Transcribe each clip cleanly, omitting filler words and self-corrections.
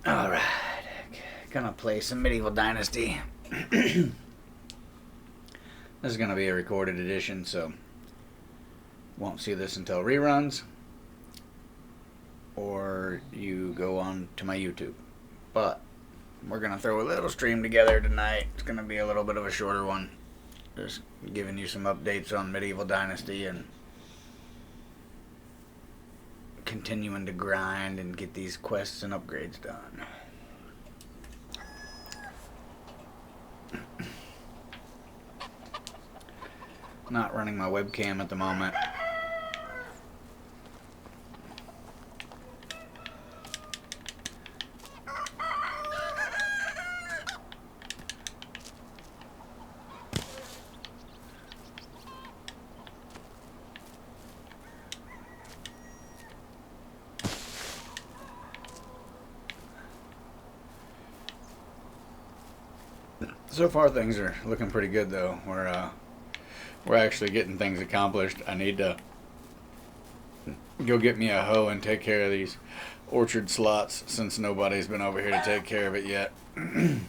Alright, gonna play some Medieval Dynasty. This is gonna be a recorded edition, so won't see this until reruns, or you go on to my YouTube. But we're gonna throw a little stream together tonight. It's gonna be a little bit of a shorter one. Just giving you some updates on Medieval Dynasty and continuing to grind and get these quests and upgrades done. Not running my webcam at the moment. So far things are looking pretty good though. We're actually getting things accomplished. I need to go get me a hoe and take care of these orchard slots since nobody's been over here to take care of it yet. And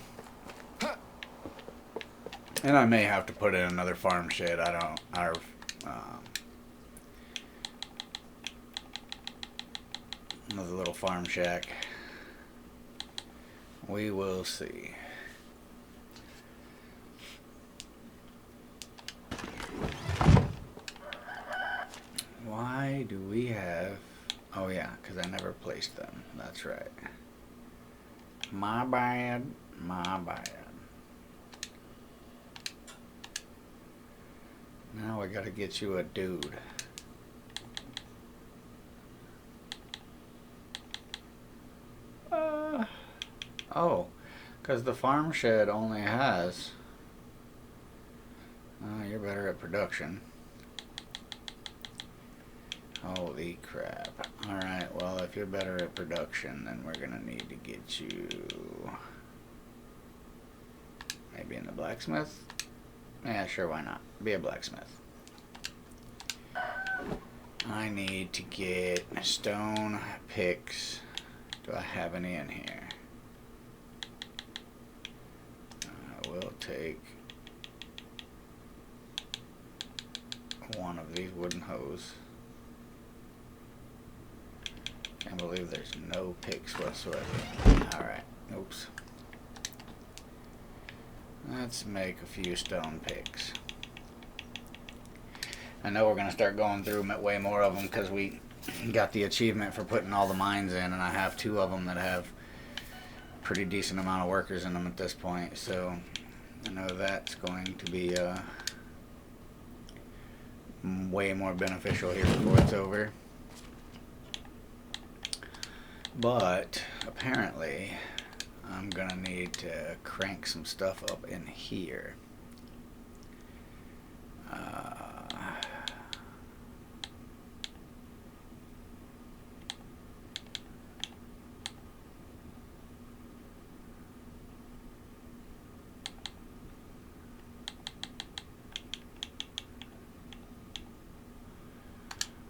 I may have to put in another farm shed. Another little farm shack. We will see. Why do we have... Oh yeah, because I never placed them. That's right. My bad. My bad. Now I gotta get you a dude. Oh, because the farm shed only has... you're better at production. Holy crap. Alright, well, if you're better at production, then we're gonna need to get you... maybe in the blacksmith? Yeah, sure, why not? Be a blacksmith. I need to get stone picks. Do I have any in here? I will take one of these wooden hoes. Can't believe there's no picks whatsoever. Alright, oops. Let's make a few stone picks. I know we're going to start going through way more of them because we got the achievement for putting all the mines in, and I have 2 of them that have a pretty decent amount of workers in them at this point, so I know that's going to be way more beneficial here before it's over. But apparently I'm gonna need to crank some stuff up in here.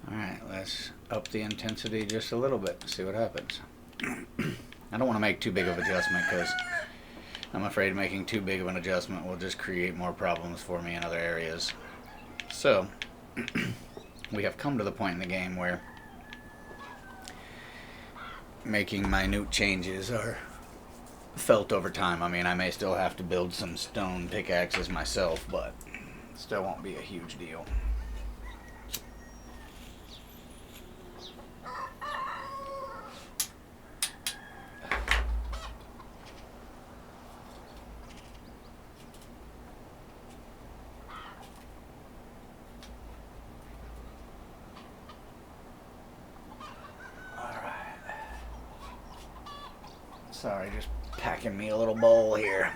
Alright, let's up the intensity just a little bit and see what happens. I don't want to make too big of an adjustment because I'm afraid making too big of an adjustment will just create more problems for me in other areas. So, we have come to the point in the game where making minute changes are felt over time. I mean, I may still have to build some stone pickaxes myself, but it still won't be a huge deal. Sorry, just packing me a little bowl here.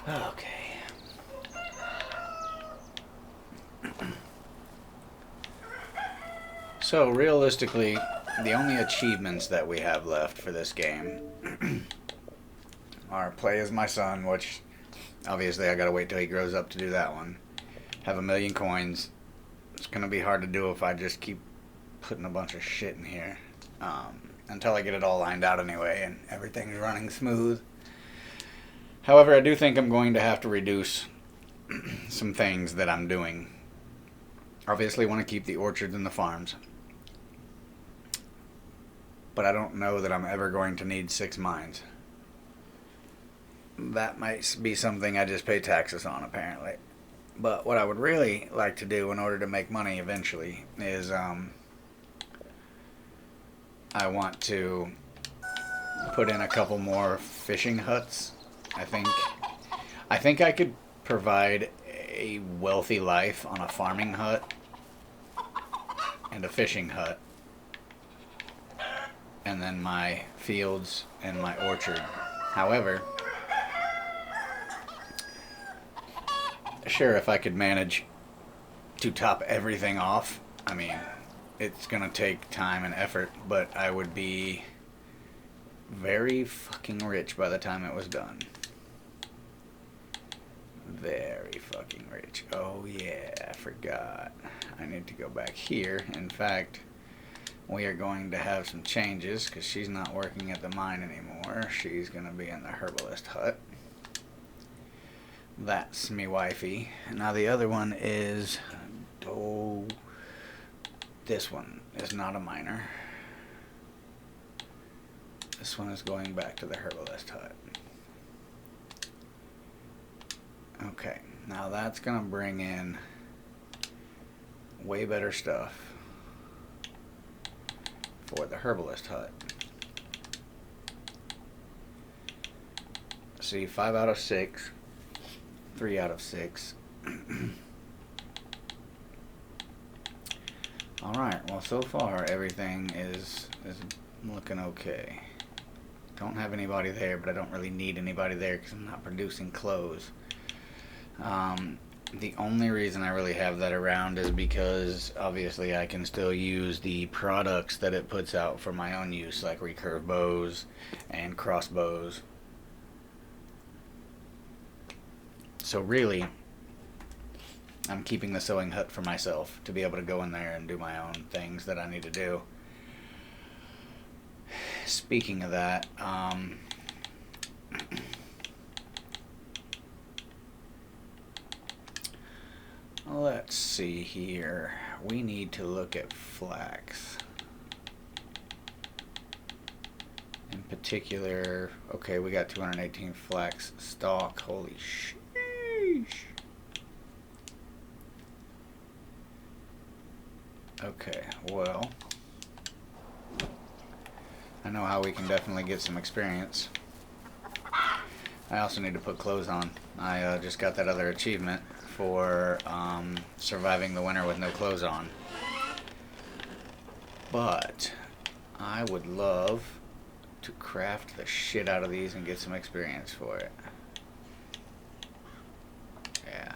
Okay. So realistically, the only achievements that we have left for this game are play as my son, which obviously I gotta wait till he grows up to do that one. Have 1,000,000 coins. It's gonna be hard to do if I just keep putting a bunch of shit in here. Until I get it all lined out anyway and everything's running smooth. However, I do think I'm going to have to reduce some things that I'm doing. Obviously want to keep the orchards and the farms. But I don't know that I'm ever going to need 6 mines. That might be something I just pay taxes on, apparently. But what I would really like to do in order to make money eventually is I want to put in a couple more fishing huts. I think I could provide a wealthy life on a farming hut and a fishing hut, and then my fields and my orchard. However, sure, if I could manage to top everything off, I mean, it's gonna take time and effort, but I would be very fucking rich by the time it was done. Very fucking rich. Oh yeah, I forgot. I need to go back here. In fact, we are going to have some changes because she's not working at the mine anymore. She's gonna be in the herbalist hut. That's me wifey. Now the other one is, oh, this one is not a miner. This one is going back to the herbalist hut. Okay, now that's gonna bring in way better stuff for the herbalist hut. See, 5 out of 6, 3 out of 6. Alright, well so far everything is looking okay. Don't have anybody there, but I don't really need anybody there because I'm not producing clothes. The only reason I really have that around is because obviously I can still use the products that it puts out for my own use, like recurve bows and crossbows. So really, I'm keeping the sewing hut for myself to be able to go in there and do my own things that I need to do. Speaking of that, let's see here. We need to look at flax. In particular, okay, we got 218 flax stock. Holy sheesh. Okay, well, I know how we can definitely get some experience. I also need to put clothes on. I just got that other achievement for surviving the winter with no clothes on. But I would love to craft the shit out of these and get some experience for it. Yeah.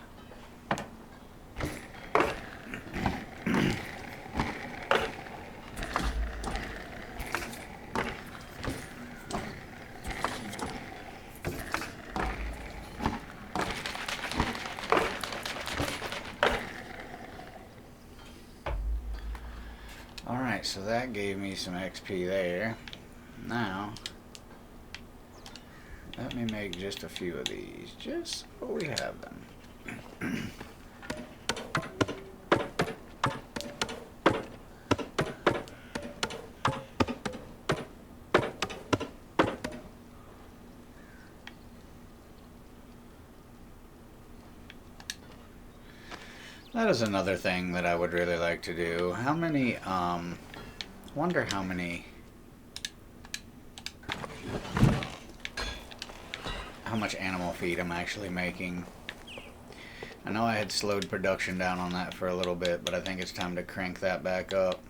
Alright, so that gave me some XP there. Now, let me make just a few of these, just so we have them. That is another thing that I would really like to do. How many, wonder how much animal feed I'm actually making. I know I had slowed production down on that for a little bit, but I think it's time to crank that back up.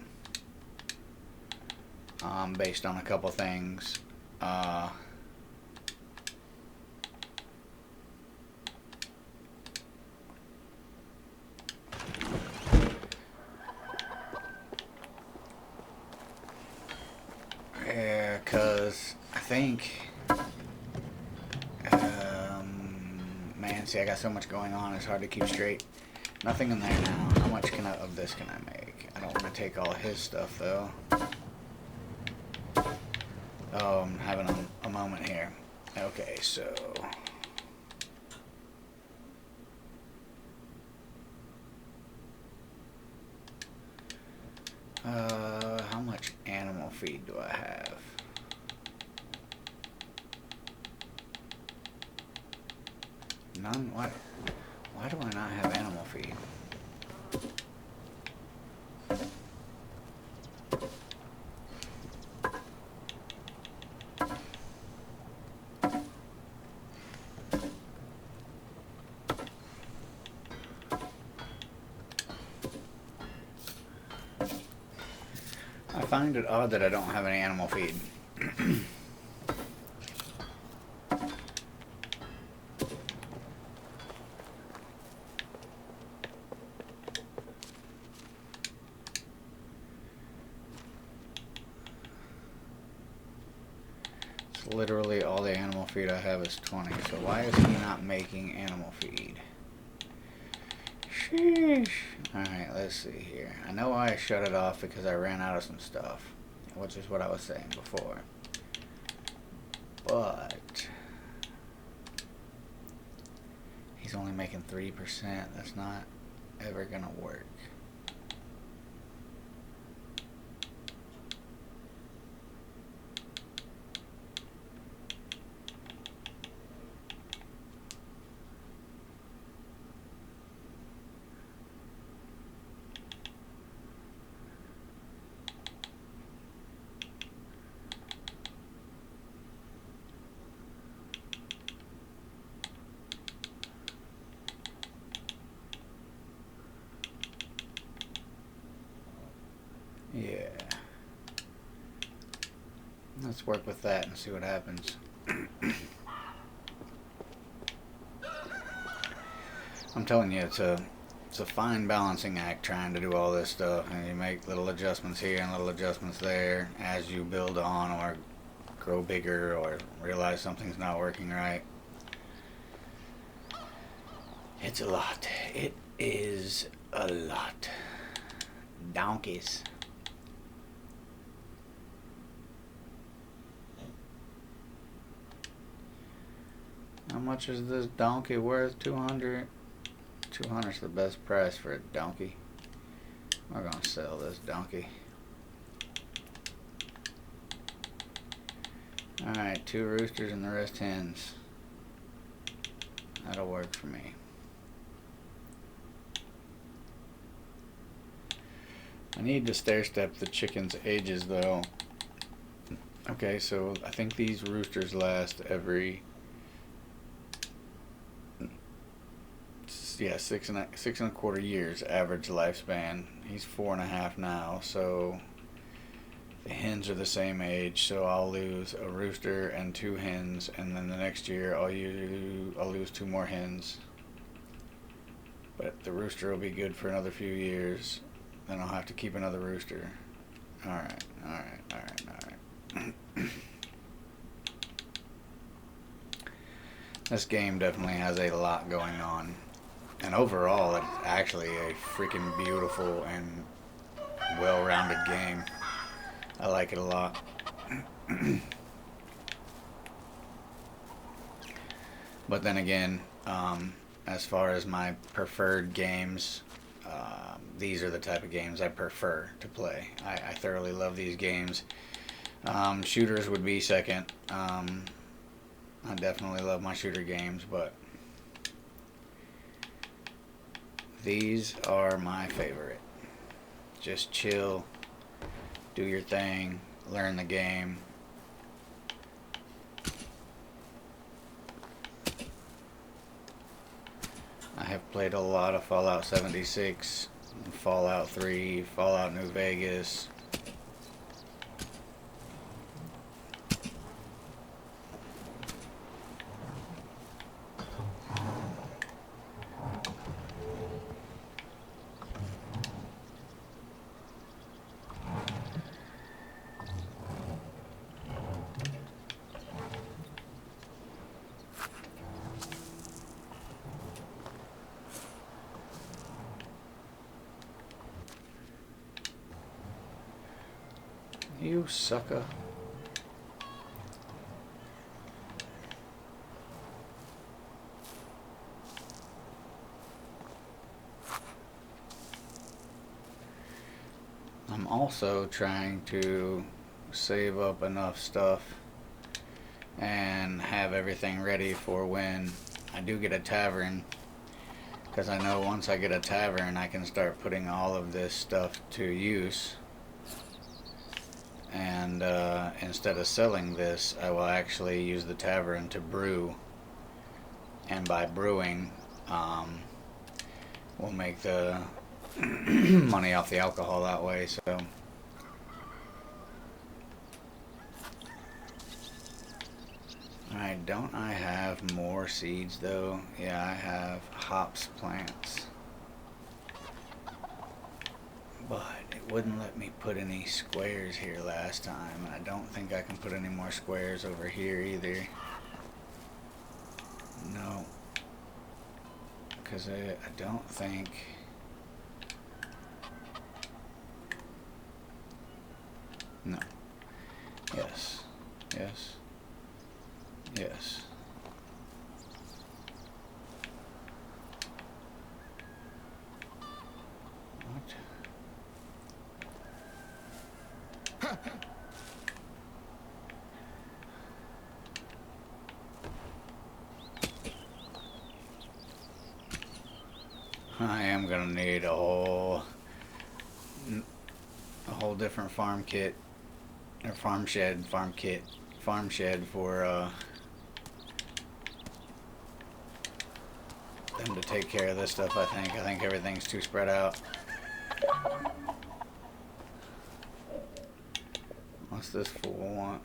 Based on a couple things. because I think, man, see, I got so much going on, it's hard to keep straight. Nothing in there now. How much of this can I make? I don't want to take all his stuff, though. Oh, I'm having a moment here. Okay, so... how much animal feed do I have? None? Why do I not have animal feed? I find it odd that I don't have any animal feed. Literally all the animal feed I have is 20, so why is he not making animal feed? Sheesh. Alright, let's see here. I know I shut it off because I ran out of some stuff, which is what I was saying before. But he's only making 3%. That's not ever gonna work. Yeah. Let's work with that and see what happens. I'm telling you, it's a fine balancing act trying to do all this stuff, and you make little adjustments here and little adjustments there as you build on or grow bigger or realize something's not working right. It's a lot. It is a lot. Donkeys. How much is this donkey worth? 200. 200 is the best price for a donkey. We're gonna sell this donkey. Alright, 2 roosters and the rest hens. That'll work for me. I need to stair step the chickens' ages though. Okay, so I think these roosters last every... yeah, six and a quarter years average lifespan. He's 4.5 now, so the hens are the same age. So I'll lose a rooster and 2 hens, and then the next year I'll lose 2 more hens. But the rooster will be good for another few years. Then I'll have to keep another rooster. All right. This game definitely has a lot going on. And overall, it's actually a freaking beautiful and well-rounded game. I like it a lot. But then again, as far as my preferred games, these are the type of games I prefer to play. I thoroughly love these games. Shooters would be second. I definitely love my shooter games, but these are my favorite. Just chill, do your thing, learn the game. I have played a lot of Fallout 76, Fallout 3, Fallout New Vegas. You sucker. I'm also trying to save up enough stuff and have everything ready for when I do get a tavern, because I know once I get a tavern I can start putting all of this stuff to use, and instead of selling this I will actually use the tavern to brew, and by brewing we'll make the money off the alcohol that way. So alright, don't I have more seeds though? Yeah, I have hops plants, but it wouldn't let me put any squares here last time, and I don't think I can put any more squares over here either. No, because I don't think. No. Yes. Yes. Yes. What? I am gonna need a whole different farm kit, or farm shed for them to take care of this stuff. I think everything's too spread out. What's this fool want?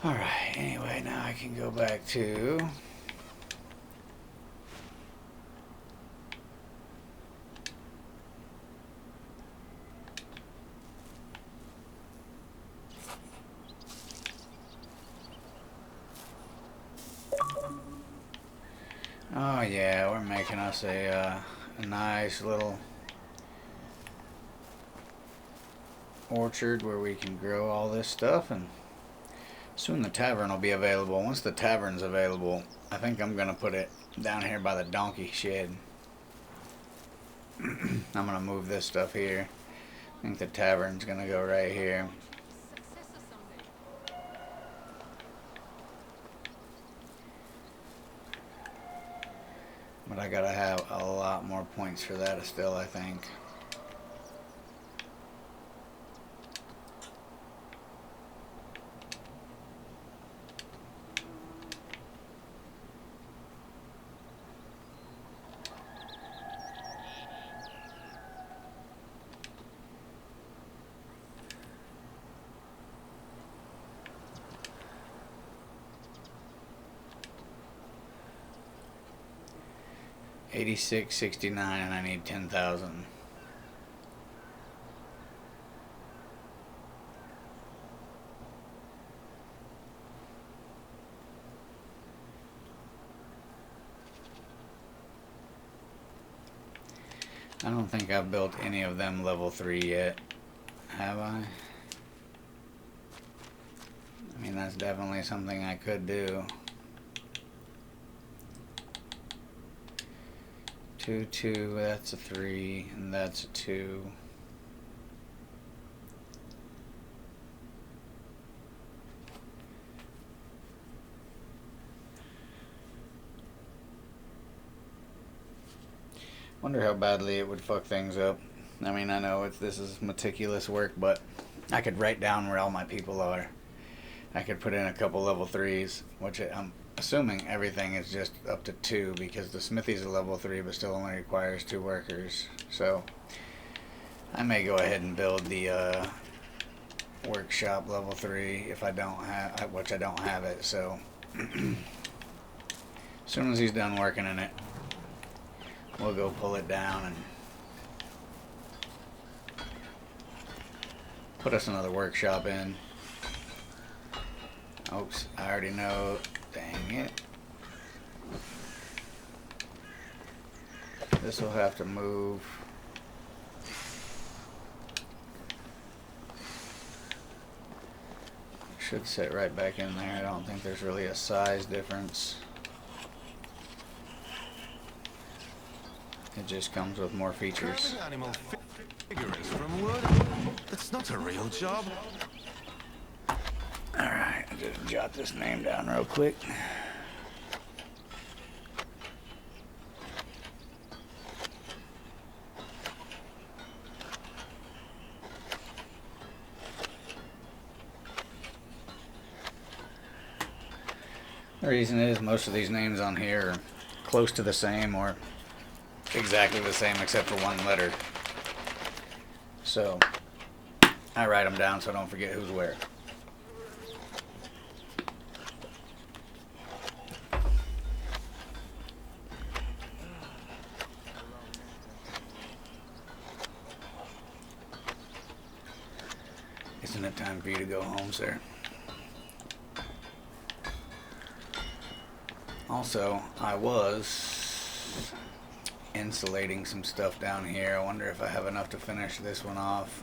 Alright, anyway, now I can go back to oh yeah, we're making us a nice little orchard where we can grow all this stuff, and soon the tavern will be available. Once the tavern's available, I think I'm gonna put it down here by the donkey shed. I'm gonna move this stuff here. I think the tavern's gonna go right here. But I gotta have a lot more points for that still, I think. $86.69, and I need 10,000. I don't think I've built any of them level 3 yet, have I? I mean, that's definitely something I could do. 2, 2, that's a 3, and that's a 2. Wonder how badly it would fuck things up. I mean, I know this is meticulous work, but I could write down where all my people are. I could put in a couple level 3s, which assuming everything is just up to 2 because the smithy's a level 3 but still only requires 2 workers. So I may go ahead and build the workshop level 3 if I don't have, which I don't have it. So as soon as he's done working in it, we'll go pull it down and put us another workshop in. Oops, I already know. Dang it. This will have to move. Should sit right back in there. I don't think there's really a size difference. It just comes with more features. Carving animal figures from wood? That's not a real job. Alright, I'll just jot this name down real quick. The reason is most of these names on here are close to the same or exactly the same except for one letter. So I write them down so I don't forget who's where. Isn't it time for you to go home, sir? Also, I was insulating some stuff down here. I wonder if I have enough to finish this one off.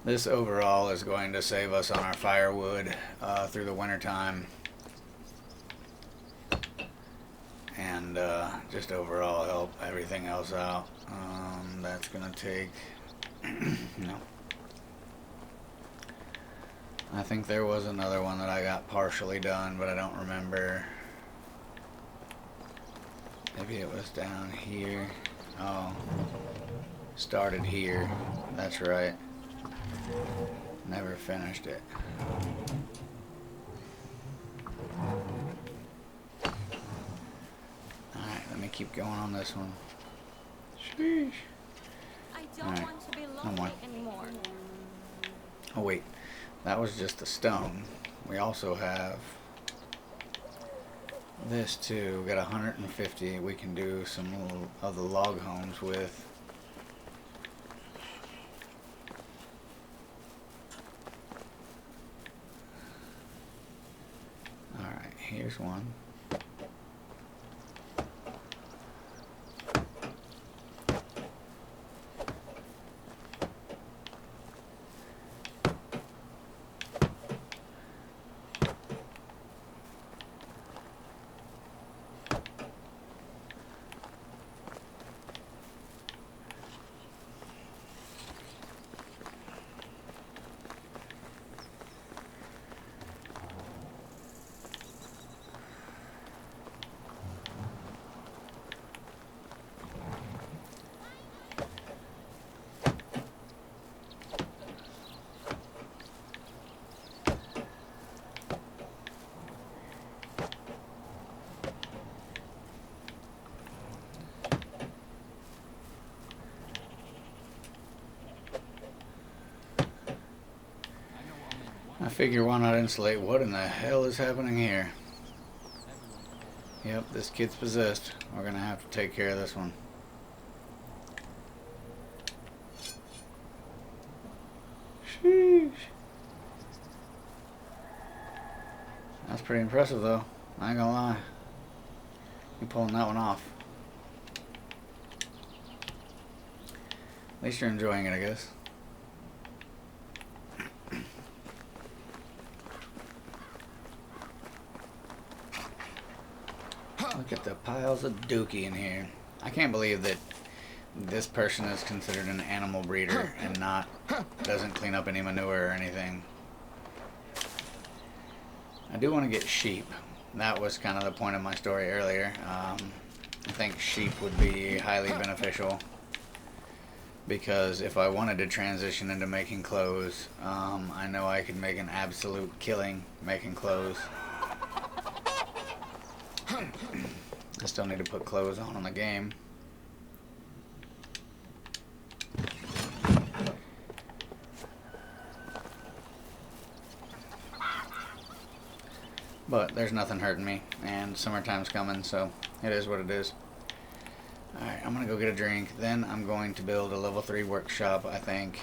This overall is going to save us on our firewood through the winter time, and just overall help everything else out. That's gonna take no. I think there was another one that I got partially done, but I don't remember. Maybe it was down here. Oh, started here. That's right. Never finished it. Alright, let me keep going on this one. Sheesh. I don't want to be lonely anymore. Oh wait, that was just the stone. We also have this too. We got 150 we can do some of the log homes with. Alright, here's one. I figure why not insulate? What in the hell is happening here? Yep, this kid's possessed. We're gonna have to take care of this one. Sheesh. That's pretty impressive though. I ain't gonna lie. You pulling that one off. At least you're enjoying it, I guess. Look at the piles of dookie in here. I can't believe that this person is considered an animal breeder and doesn't clean up any manure or anything. I do want to get sheep. That was kind of the point of my story earlier. I think sheep would be highly beneficial because if I wanted to transition into making clothes, I know I could make an absolute killing making clothes. I still need to put clothes on in the game. But there's nothing hurting me, and summertime's coming, so it is what it is. Alright, I'm gonna go get a drink, then I'm going to build a level 3 workshop, I think.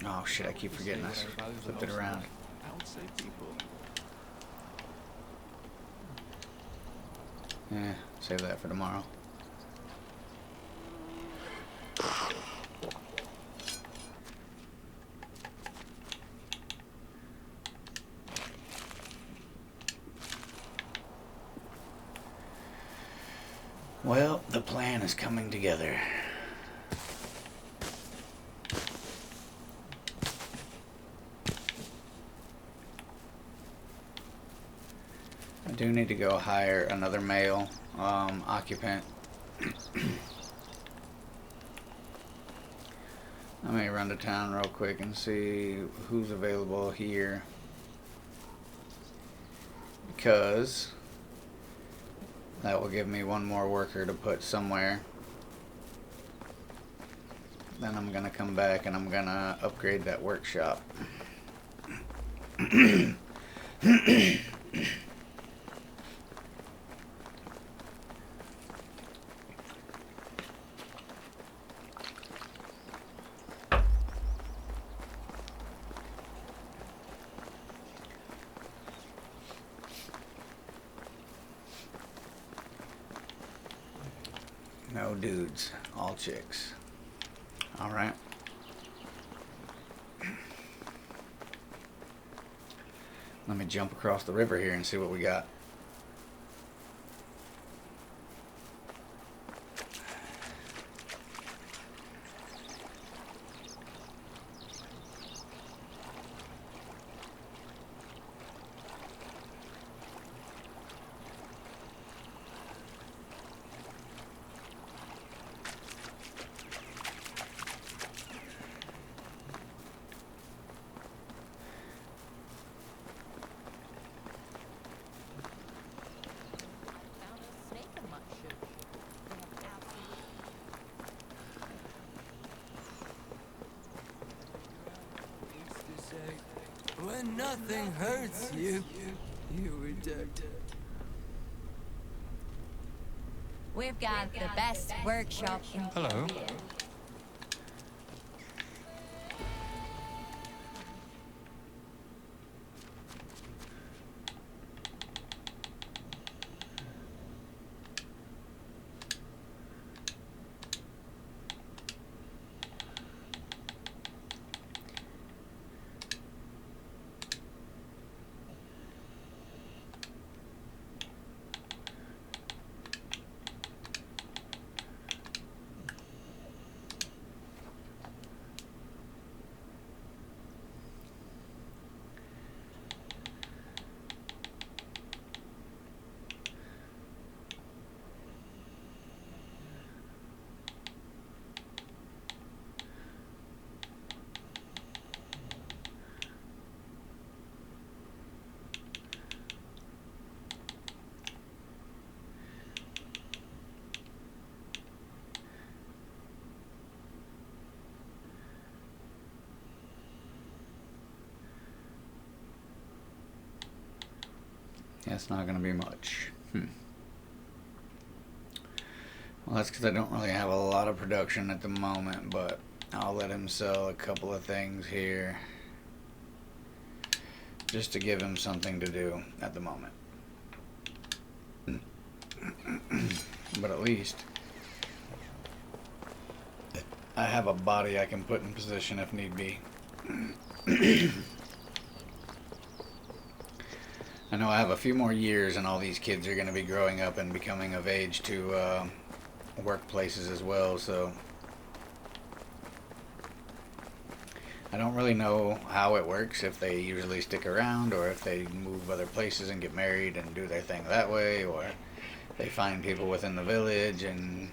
Oh shit, I keep forgetting I flipped it around. Yeah, save that for tomorrow. Well, the plan is coming together. I do need to go hire another male occupant. Let me run to town real quick and see who's available here. Because that will give me one more worker to put somewhere. Then I'm gonna come back and I'm gonna upgrade that workshop. No dudes, all chicks. Alright. Let me jump across the river here and see what we got. Found a snake in my shoe. They have absolute When nothing hurts you, you reject it. We've got the best workshop in Hello. Korea. That's not going to be much. Well, that's because I don't really have a lot of production at the moment, but I'll let him sell a couple of things here just to give him something to do at the moment. But at least I have a body I can put in position if need be. I know I have a few more years and all these kids are going to be growing up and becoming of age to workplaces as well, so I don't really know how it works, if they usually stick around or if they move other places and get married and do their thing that way, or they find people within the village, and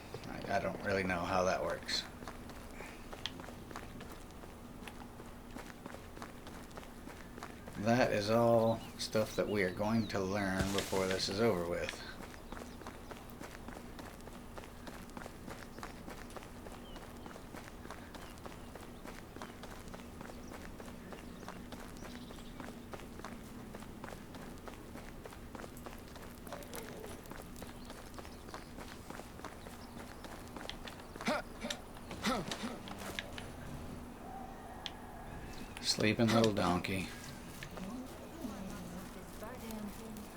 I don't really know how that works. that is all stuff that we are going to learn before this is over with. Sleeping little donkey.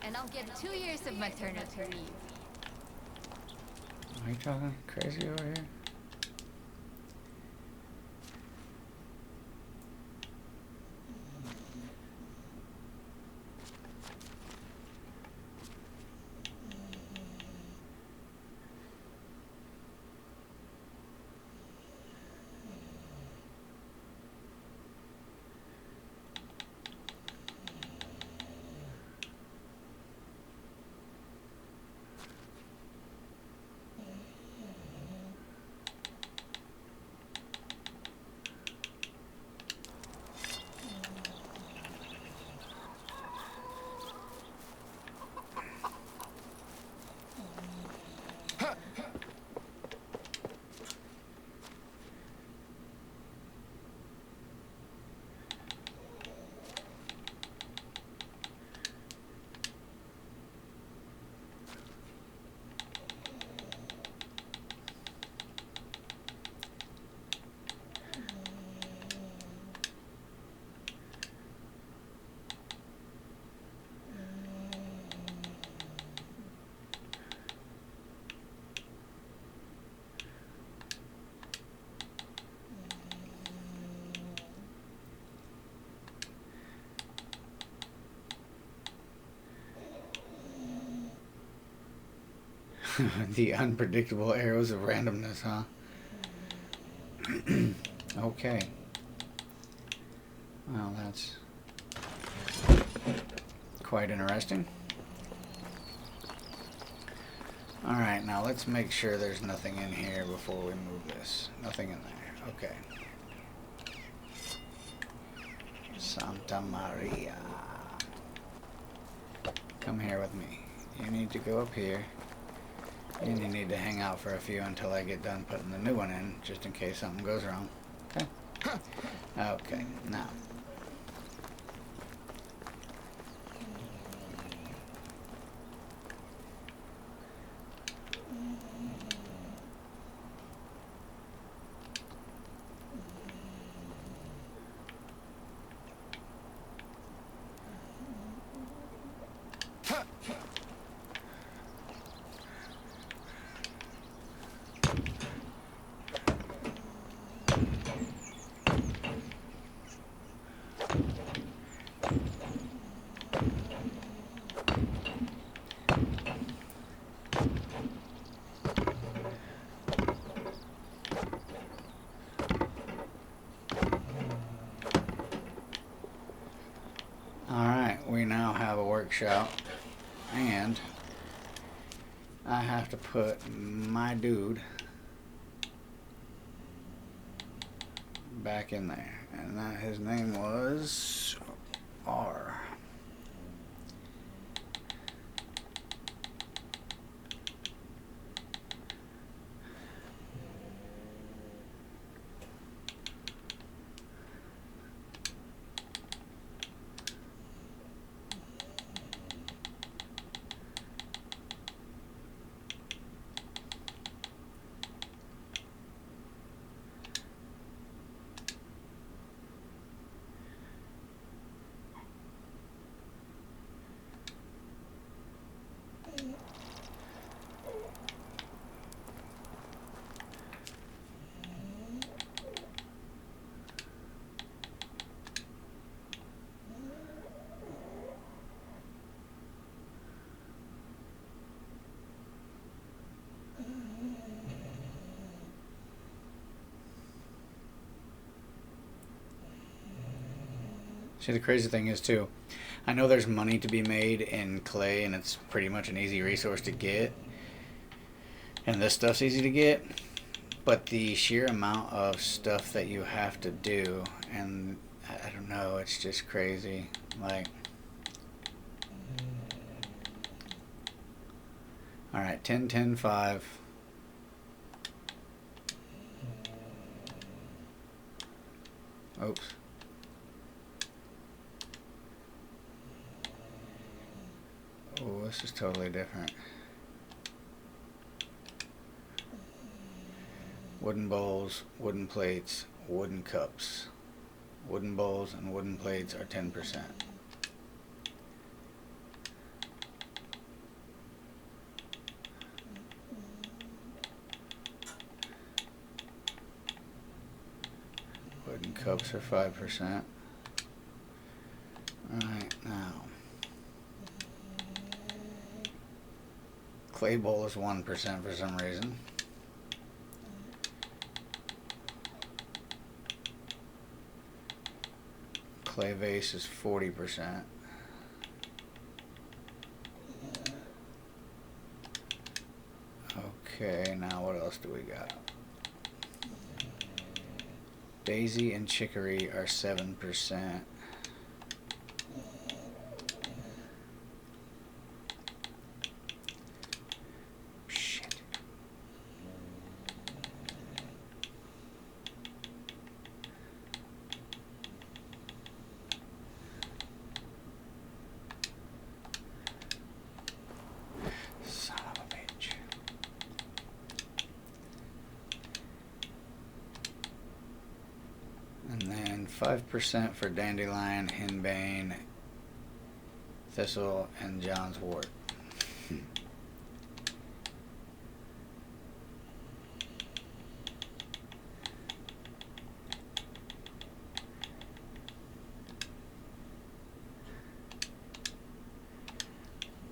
And I'll get 2 years of maternity leave. Are you talking crazy over here? The unpredictable arrows of randomness, huh? Okay. Well, that's quite interesting. Alright, now let's make sure there's nothing in here before we move this. Nothing in there. Okay. Santa Maria. Come here with me. You need to go up here. And you need to hang out for a few until I get done putting the new one in, just in case something goes wrong. Okay? Okay, now. We now have a workshop, and I have to put my dude back in there, and that his name was R. See, the crazy thing is, too, I know there's money to be made in clay, and it's pretty much an easy resource to get. And this stuff's easy to get. But the sheer amount of stuff that you have to do, and I don't know, it's just crazy. Like, alright, 10, 10, 5. Oops. Oh, this is totally different. Wooden bowls, wooden plates, wooden cups. Wooden bowls and wooden plates are 10%. Wooden cups are 5%. Alright, now. Clay bowl is 1% for some reason. Clay vase is 40%. Okay, now what else do we got? Daisy and chicory are 7%. Shit. Son of a bitch. And then 5% for dandelion, henbane, thistle, and John's wort.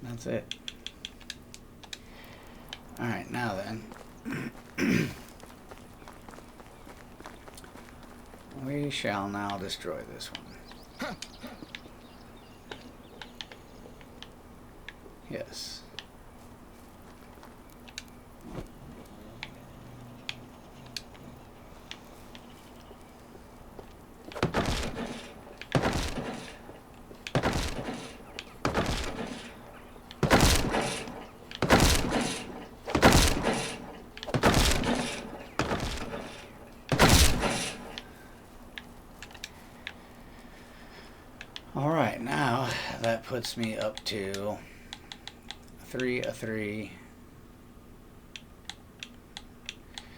That's it. Alright, now then. We shall now destroy this one. Yes. Alright, now that puts me up to a 3.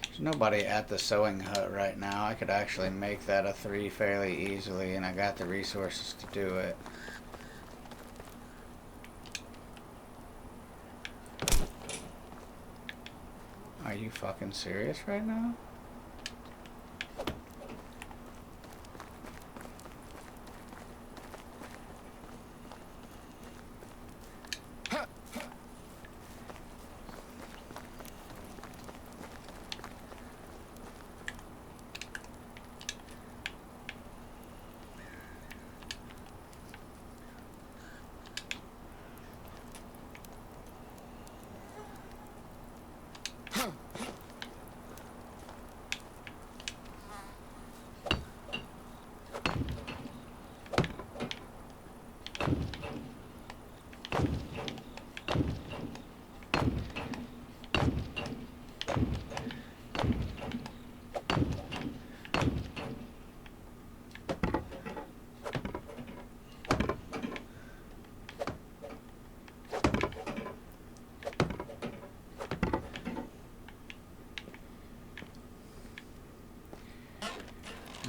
There's nobody at the sewing hut right now. I could actually make that a 3 fairly easily, and I got the resources to do it. Are you fucking serious right now?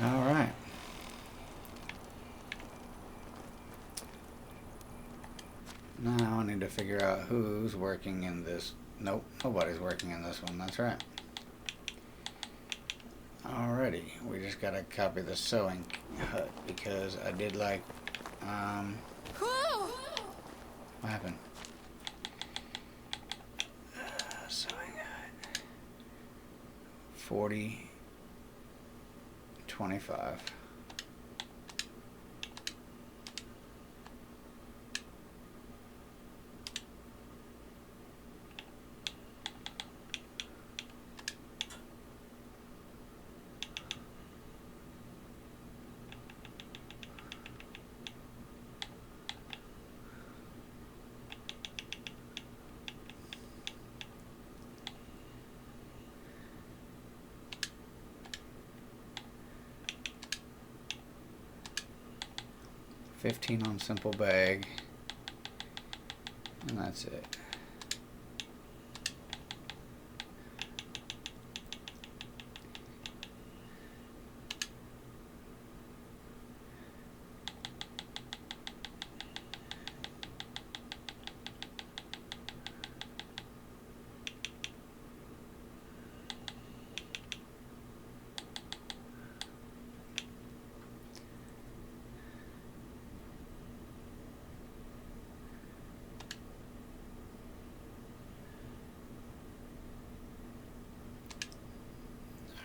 Alright. Now I need to figure out who's working in this. Nope, nobody's working in this one. That's right. Alrighty, we just gotta copy the sewing hut because I did like, what happened? Sewing hut. 40, 25. 15 on simple bag. And that's it.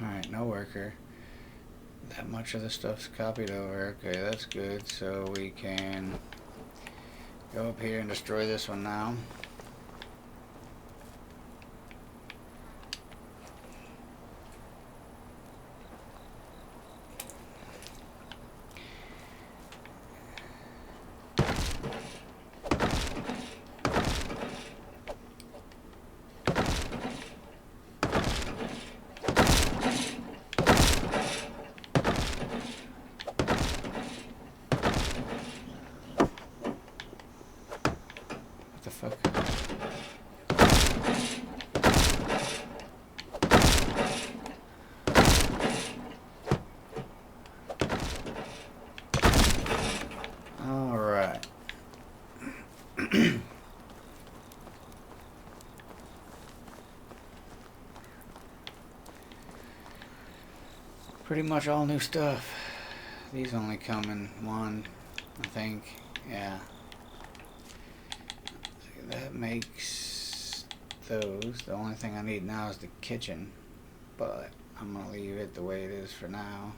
Alright, no worker. That much of the stuff's copied over. Okay, that's good. So we can go up here and destroy this one now. What the fuck? All right. Pretty much all new stuff. These only come in one, I think. Yeah. That makes those. The only thing I need now is the kitchen, but I'm gonna leave it the way it is for now.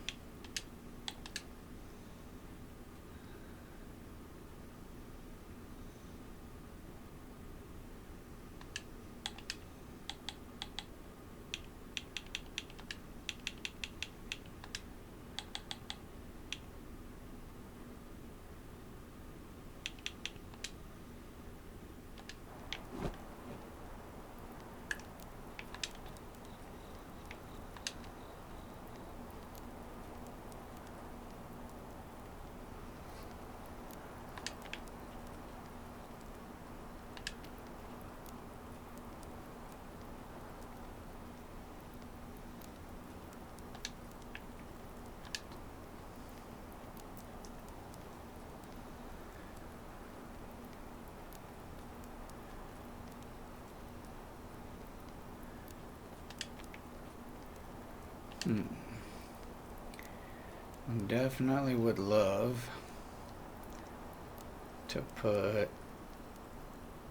I definitely would love to put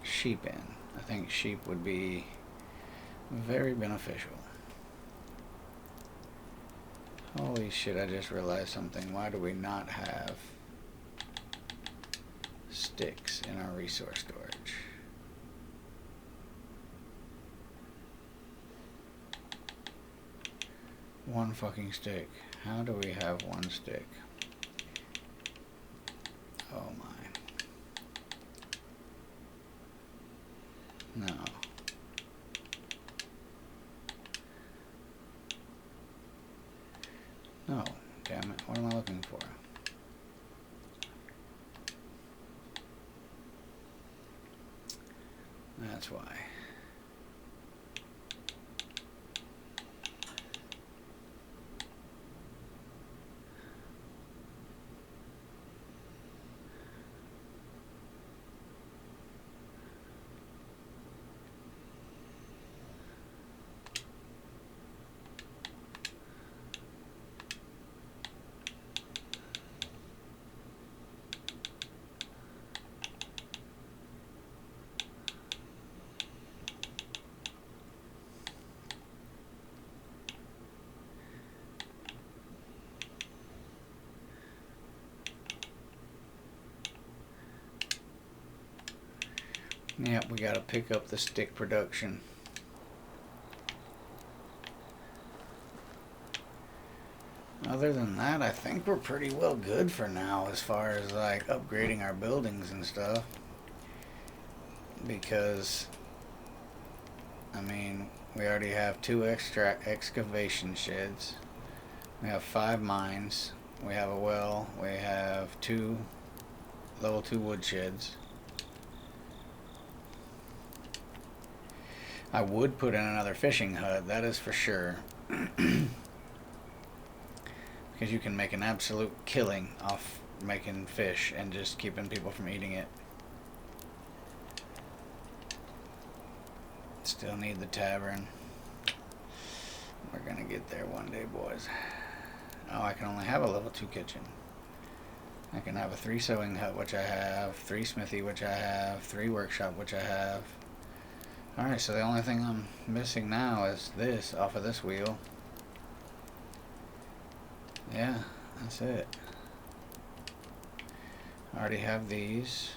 sheep in. I think sheep would be very beneficial. Holy shit, I just realized something. Why do we not have sticks in our resource storage? One fucking stick. How do we have one stick? Oh my. No. No. Damn it. What am I looking for? That's why. Yep, we gotta pick up the stick production. Other than that, I think we're pretty well good for now as far as like upgrading our buildings and stuff. Because, I mean, we already have 2 extra excavation sheds. We have 5 mines. We have a well. We have 2 level 2 wood sheds. I would put in another fishing hut, that is for sure. Because you can make an absolute killing off making fish and just keeping people from eating it. Still need the tavern. We're gonna get there one day, boys. Oh, I can only have a level 2 kitchen. I can have a 3 sewing hut, which I have, 3 smithy, which I have, 3 workshop, which I have. Alright, so the only thing I'm missing now is this off of this wheel. Yeah, that's it. I already have these.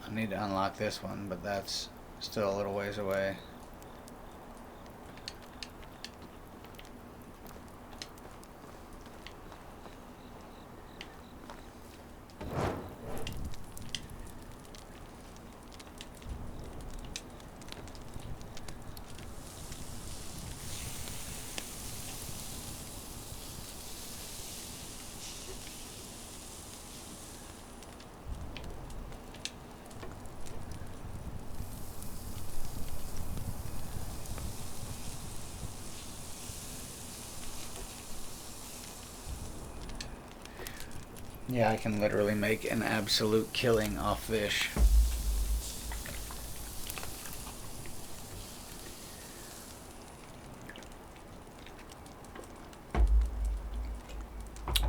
I need to unlock this one, but that's still a little ways away. Yeah, I can literally make an absolute killing off fish.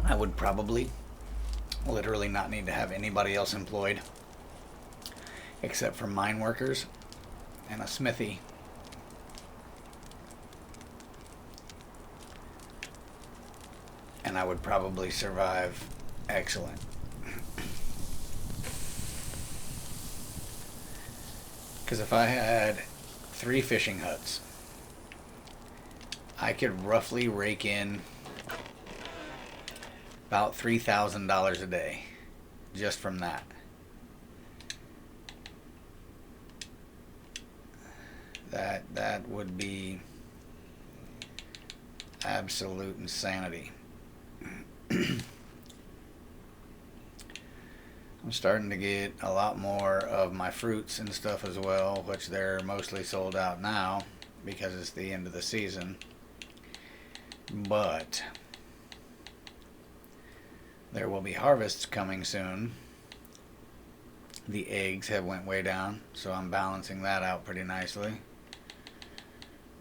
I would probably literally not need to have anybody else employed except for mine workers and a smithy. And I would probably survive excellent. Because if I had 3 fishing huts, I could roughly rake in about $3,000 a day just from that. That would be absolute insanity. I'm starting to get a lot more of my fruits and stuff as well, which they're mostly sold out now because it's the end of the season. But there will be harvests coming soon. The eggs have went way down, so I'm balancing that out pretty nicely.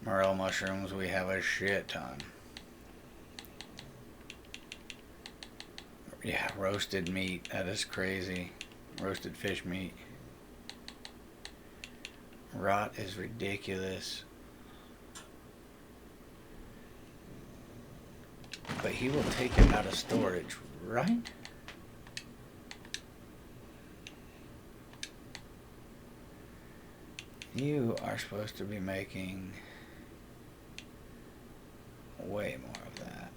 Morel mushrooms, we have a shit ton. Yeah, roasted meat. That is crazy. Roasted fish meat. Rot is ridiculous. But he will take it out of storage, right? You are supposed to be making way more of that.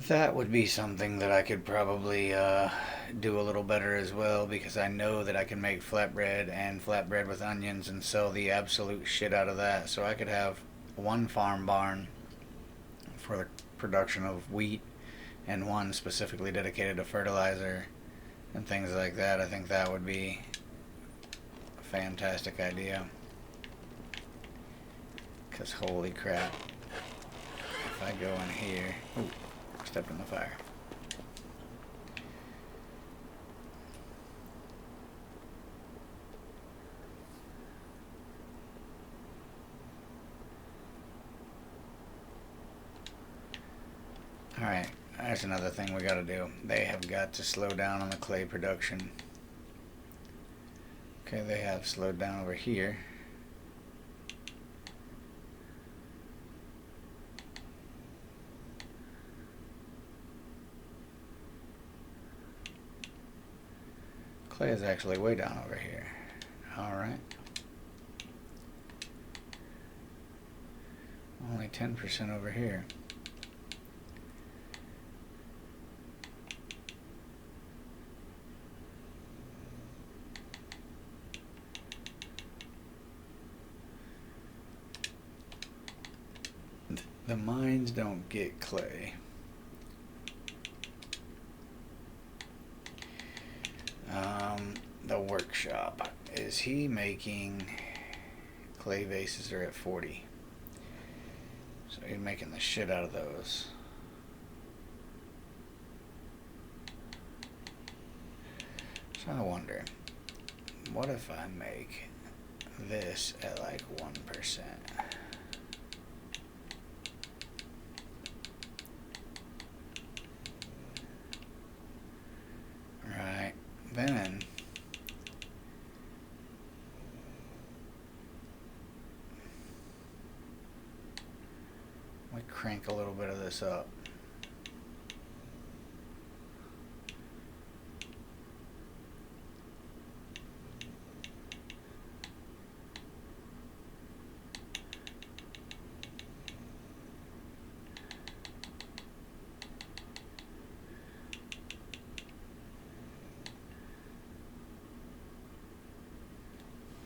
That would be something that I could probably do a little better as well, because I know that I can make flatbread and flatbread with onions and sell the absolute shit out of that. So I could have one farm barn for the production of wheat and one specifically dedicated to fertilizer and things like that. I think that would be a fantastic idea. Because holy crap, if I go in here... Ooh. Stepped in the fire. Alright, there's another thing we gotta do. They have got to slow down on the clay production. Okay, they have slowed down over here. Clay is actually way down over here. Alright. Only 10% over here. The mines don't get clay. The workshop. Is he making clay vases are at 40? So he's making the shit out of those. So I wonder, what if I make this at like 1%? Right, then we crank a little bit of this up.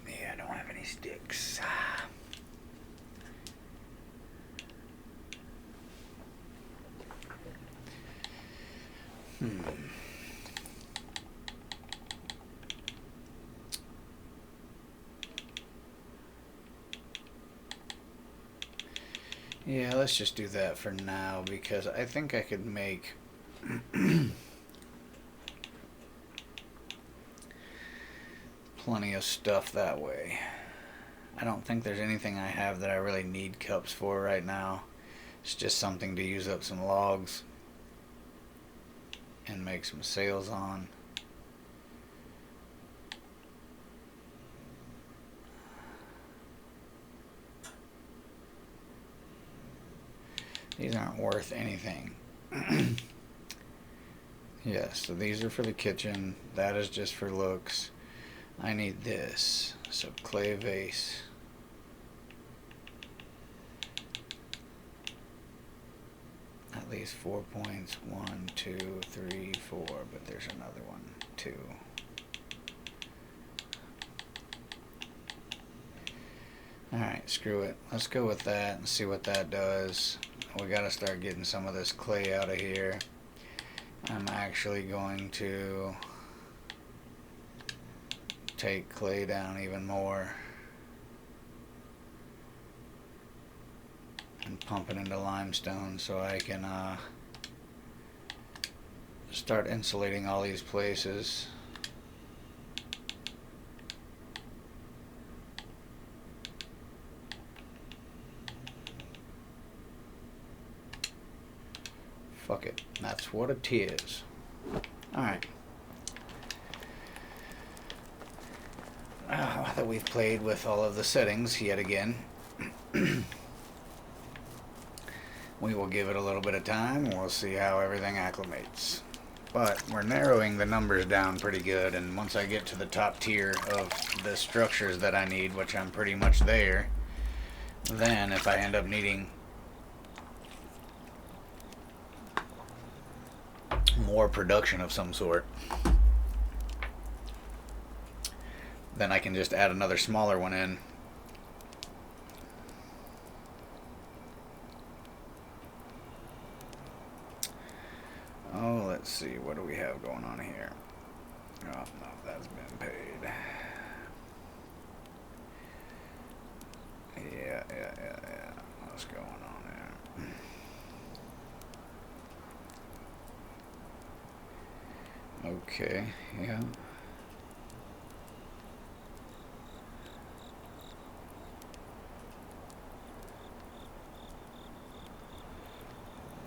Yeah, I don't have any sticks. Yeah, let's just do that for now because I think I could make plenty of stuff that way. I don't think there's anything I have that I really need cups for right now. It's just something to use up some logs and make some sails on. These aren't worth anything. Yes, so these are for the kitchen. That is just for looks. I need this. So clay vase. At least 4 points. 1, 2, 3, 4. But there's another one. 2. Alright, screw it. Let's go with that and see what that does. We gotta start getting some of this clay out of here. I'm actually going to take clay down even more and pump it into limestone so I can start insulating all these places. Fuck it. That's what it is. Alright. Now that we've played with all of the settings yet again, we will give it a little bit of time and we'll see how everything acclimates. But we're narrowing the numbers down pretty good, and once I get to the top tier of the structures that I need, which I'm pretty much there, then if I end up needing more production of some sort, then I can just add another smaller one in. Oh, let's see, what do we have going on here? Oh, no, that's been paid. Yeah. What's going on there? Okay, yeah.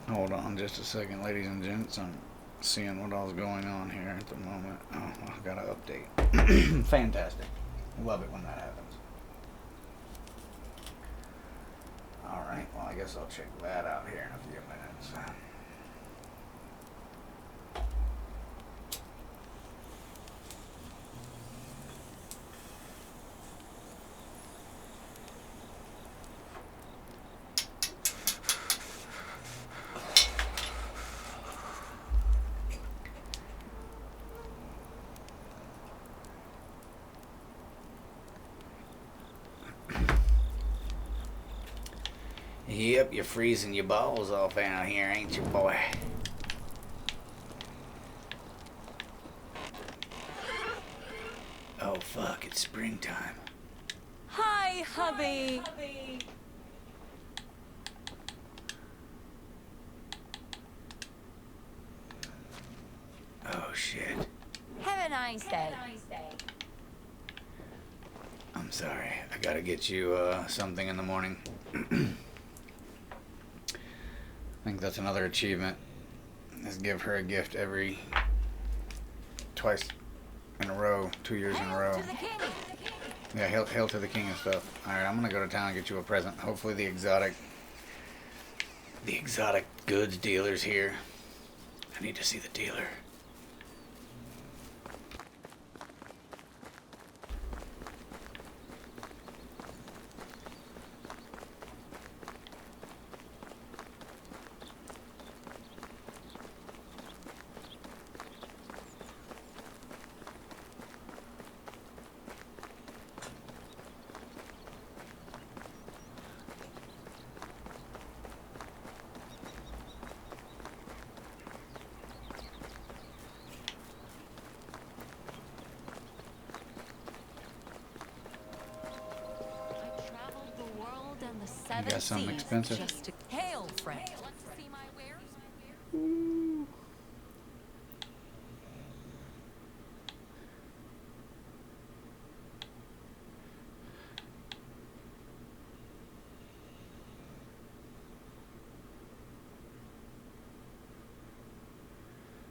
Hold on just a second, ladies and gents. I'm seeing what all's going on here at the moment. Oh, I got to update. Fantastic. Love it when that happens. Alright, well, I guess I'll check that out here in a few minutes. Yep, you're freezing your balls off out here, ain't you, boy? Oh, fuck, it's springtime. Hi, hubby. Oh, shit. Have a nice day. I'm sorry. I gotta get you something in the morning. I think that's another achievement. Is give her a gift twice in a row, 2 years in a row. To the king. Yeah, hail to the king and stuff. Alright, I'm gonna go to town and get you a present. Hopefully the exotic goods dealer's here. I need to see the dealer. I traveled the world and the You seven got something seas expensive? just to hail, friend. Want to see my wares?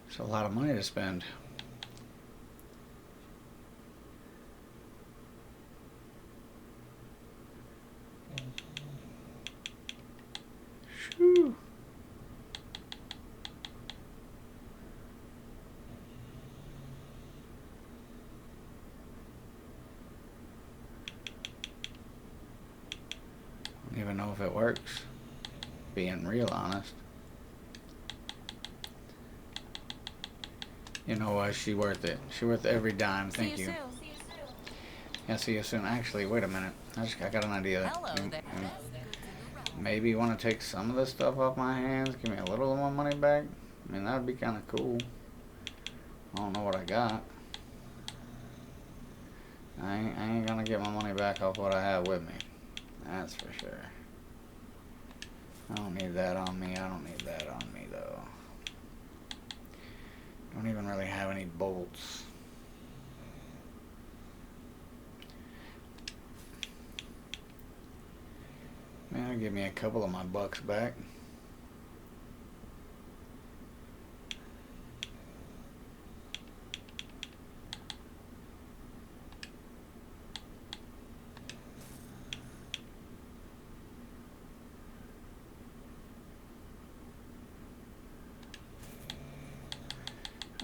It's a lot of money to spend. Shoo. I don't even know if it works, being real honest. You know what? She worth it. She worth every dime. Thank See you. you soon. Yeah, see you soon. Actually, wait a minute. I got an idea. Hello there. Maybe you want to take some of this stuff off my hands, give me a little of my money back. I mean, that would be kind of cool. I don't know what I got. I ain't gonna get my money back off what I have with me. That's for sure. I don't need that on me. I don't need that on me, though. Don't even really have any bolts. Man, give me a couple of my bucks back.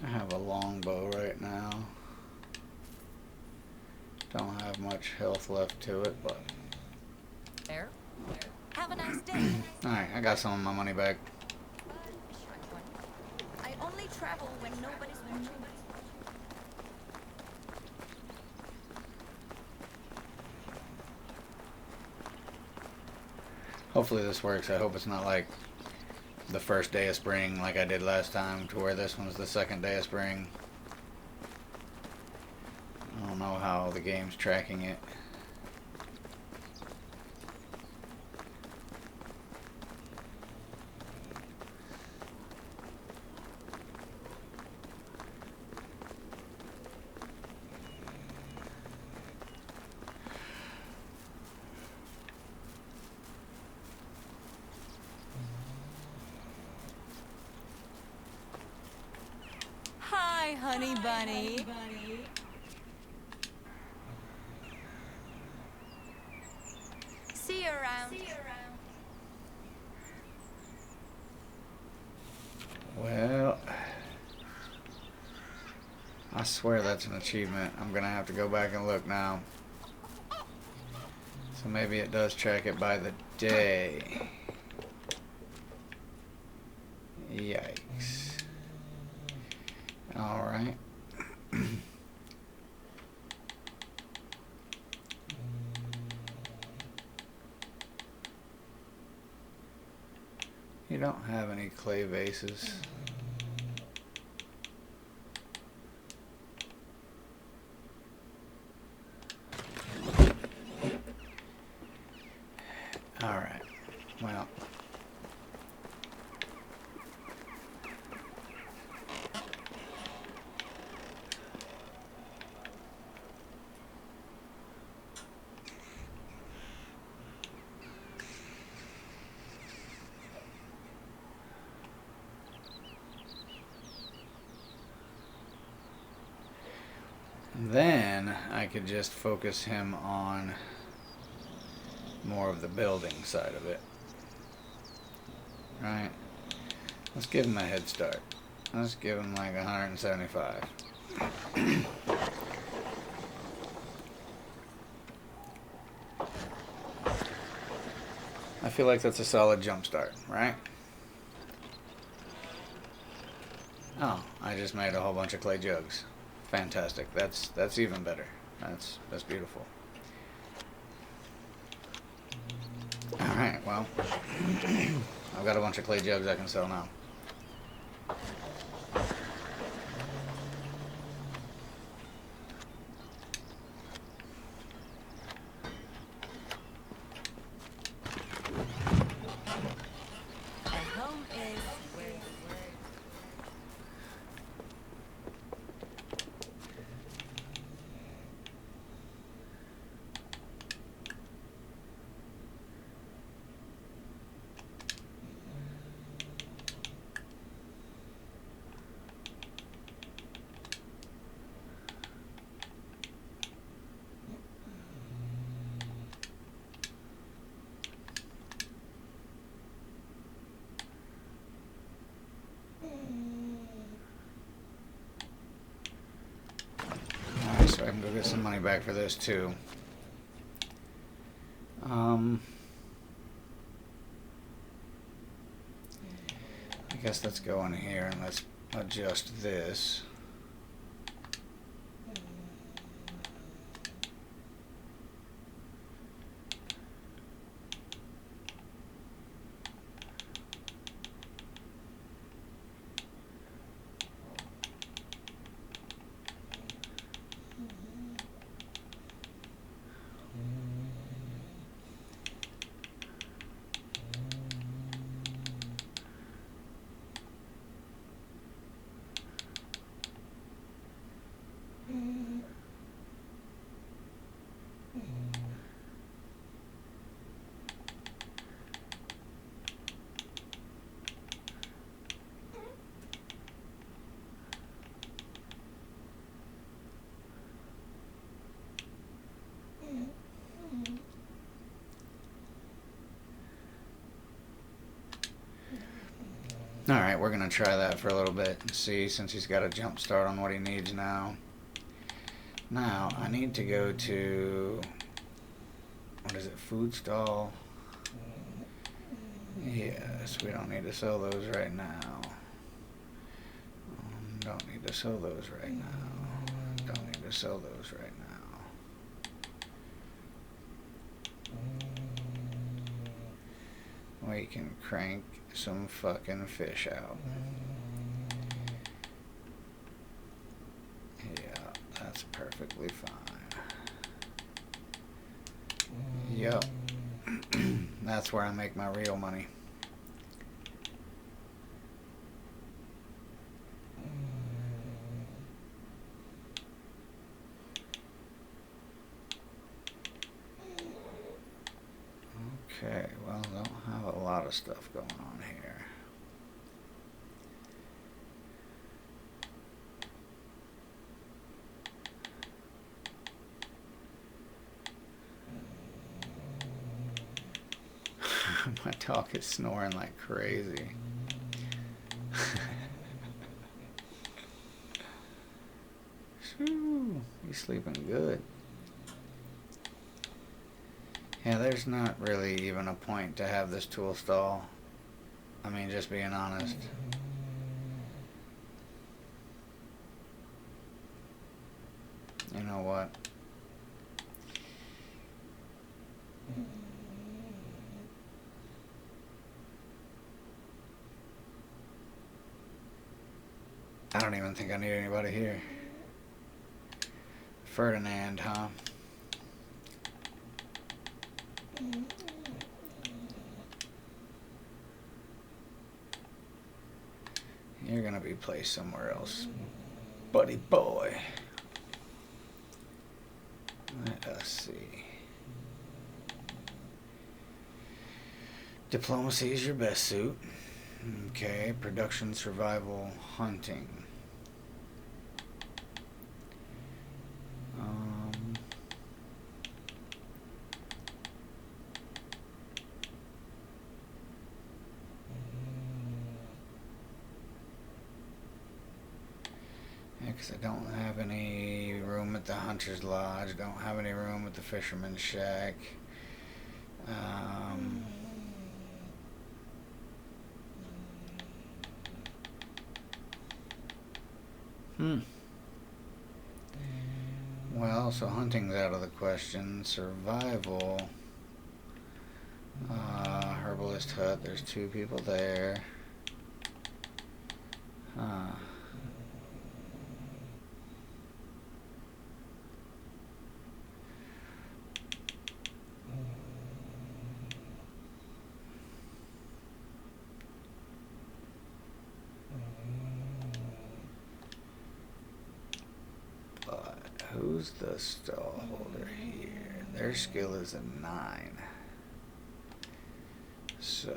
I have a longbow right now. Don't have much health left to it, but There. Have a nice day. alright, I got some of my money back. I only travel when nobody's watching. Hopefully this works. I hope it's not like the first day of spring like I did last time, to where this one's the second day of spring. I don't know how the game's tracking it. Hi, honey bunny. See you around. Well, I swear that's an achievement. I'm gonna have to go back and look now. So maybe it does track it by the day. Yikes. Alright. You don't have any clay vases. Alright, well. Then I could just focus him on more of the building side of it. Right? Let's give him a head start. Let's give him like 175. I feel like that's a solid jump start, right? Oh, I just made a whole bunch of clay jugs. Fantastic. That's even better. That's beautiful. Alright, well, I've got a bunch of clay jugs I can sell now. And home is where the word. Alright, so I can go get some money back for this too. I guess let's go in here and let's adjust this. Alright, we're going to try that for a little bit and see, since he's got a jump start on what he needs now. Now, I need to go to, what is it, food stall? Yes, we don't need to sell those right now. Don't need to sell those right now. Don't need to sell those right now. We can crank some fucking fish out. Yeah, that's perfectly fine. Yup. That's where I make my real money. Okay, well, don't have a lot of stuff going on here. My dog is snoring like crazy. Shoo, he's sleeping good. Yeah, there's not really even a point to have this tool stall. I mean, just being honest. You know what? I don't even think I need anybody here. Ferdinand, huh? You're gonna be placed somewhere else, buddy boy. Let us see. Diplomacy is your best suit. Okay, production, survival, hunting. Because I don't have any room at the Hunter's Lodge. Don't have any room at the Fisherman's Shack. Well, so hunting's out of the question. Survival. Herbalist hut. There's 2 people there. Who's the stall holder here? Their skill is a 9. So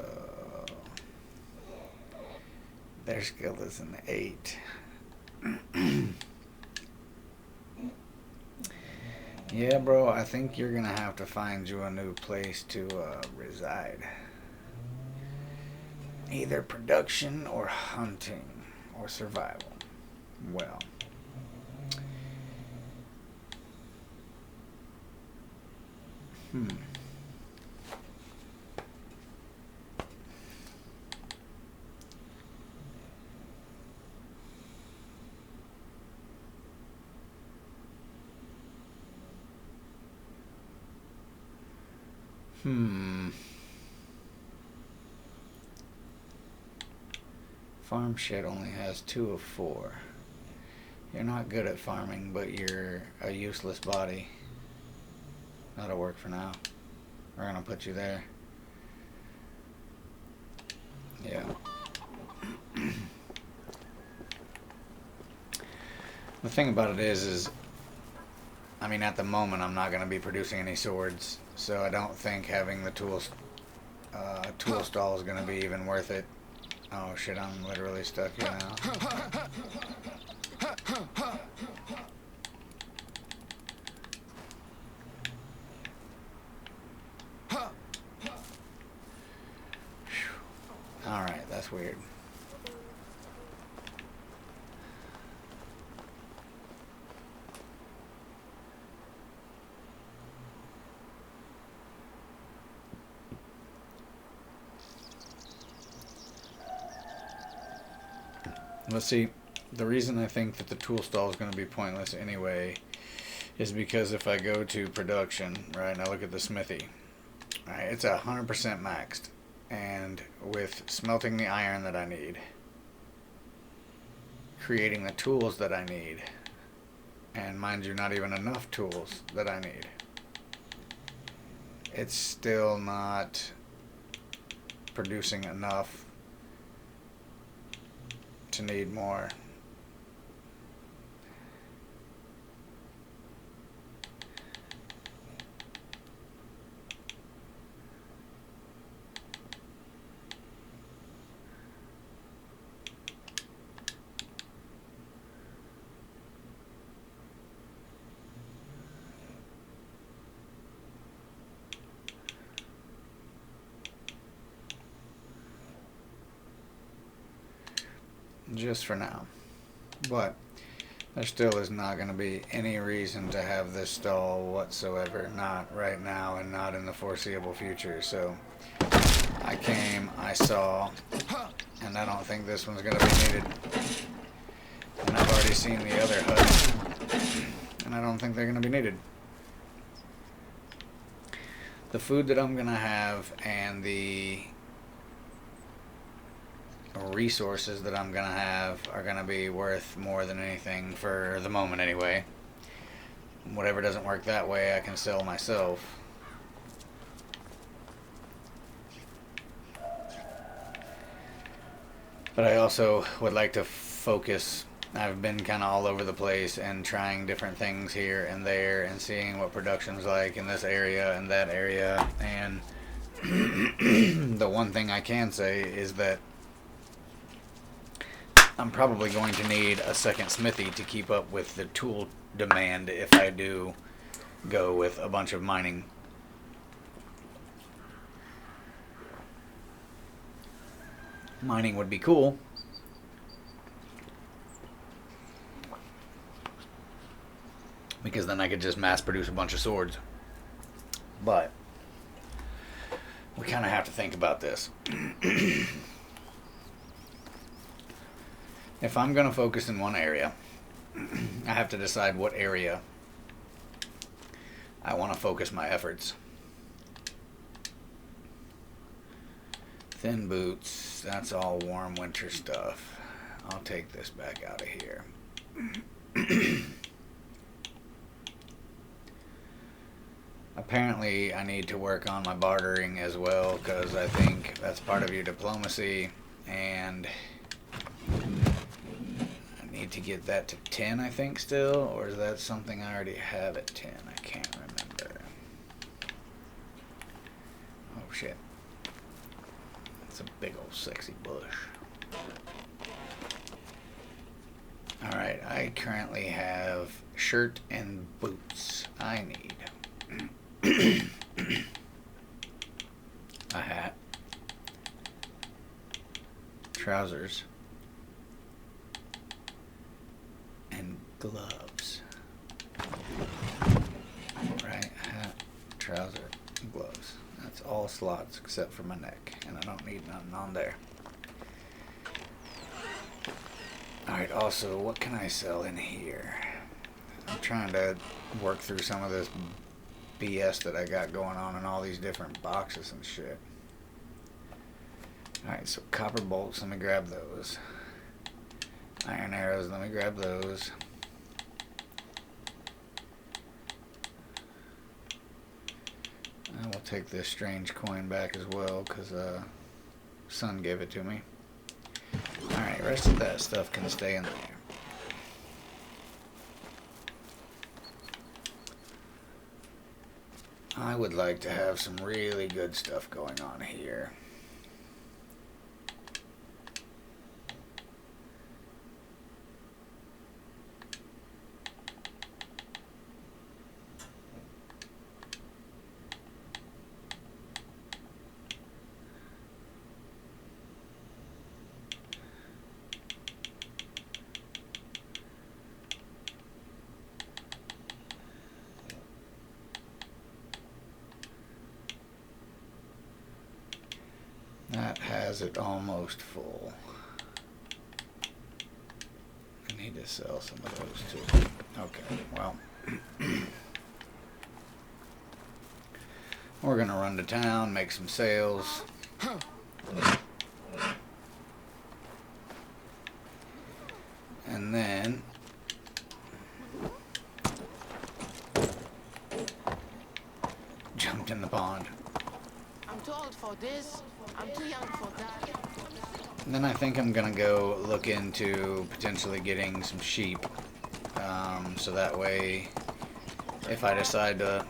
their skill is an 8. Yeah, bro, I think you're gonna have to find you a new place to reside. Either production or hunting or survival. Well. Farm shed only has 2 of 4. You're not good at farming, but you're a useless body. That'll work for now. We're gonna put you there. Yeah. The thing about it is I mean, at the moment, I'm not gonna be producing any swords, so I don't think having the tool stall is gonna be even worth it. Oh shit, I'm literally stuck here now. Alright, that's weird. Let's see, the reason I think that the tool stall is going to be pointless anyway is because if I go to production, right, now look at the smithy. Alright, it's 100% maxed. And with smelting the iron that I need, creating the tools that I need, and mind you, not even enough tools that I need, it's still not producing enough to need more. Just for now. But there still is not going to be any reason to have this stall whatsoever. Not right now and not in the foreseeable future. So I came, I saw, and I don't think this one's going to be needed. And I've already seen the other huts, and I don't think they're going to be needed. The food that I'm going to have and the resources that I'm gonna have are gonna be worth more than anything for the moment anyway. Whatever doesn't work that way, I can sell myself. But I also would like to focus. I've been kind of all over the place and trying different things here and there and seeing what production's like in this area and that area. And the one thing I can say is that I'm probably going to need a second smithy to keep up with the tool demand if I do go with a bunch of mining. Mining would be cool. Because then I could just mass produce a bunch of swords. But we kind of have to think about this. If I'm going to focus in one area, I have to decide what area I want to focus my efforts. Thin boots, that's all warm winter stuff. I'll take this back out of here. Apparently, I need to work on my bartering as well, because I think that's part of your diplomacy, and I need to get that to 10, I think, still, or is that something I already have at 10? I can't remember. Oh, shit. It's a big old sexy bush. Alright, I currently have shirt and boots. I need a hat, trousers, and gloves. Right, hat, trouser, and gloves. That's all slots except for my neck, and I don't need nothing on there. Alright, also, what can I sell in here? I'm trying to work through some of this BS that I got going on in all these different boxes and shit. Alright, so copper bolts, let me grab those. Iron arrows, let me grab those. I will take this strange coin back as well, because son gave it to me. Alright, rest of that stuff can stay in there. I would like to have some really good stuff going on here. That has it almost full. I need to sell some of those too. Okay, well. We're gonna run to town, make some sales. And then jumped in the pond. I'm too old for this. I'm too young for that. And then I think I'm gonna go look into potentially getting some sheep. So that way, if I decide to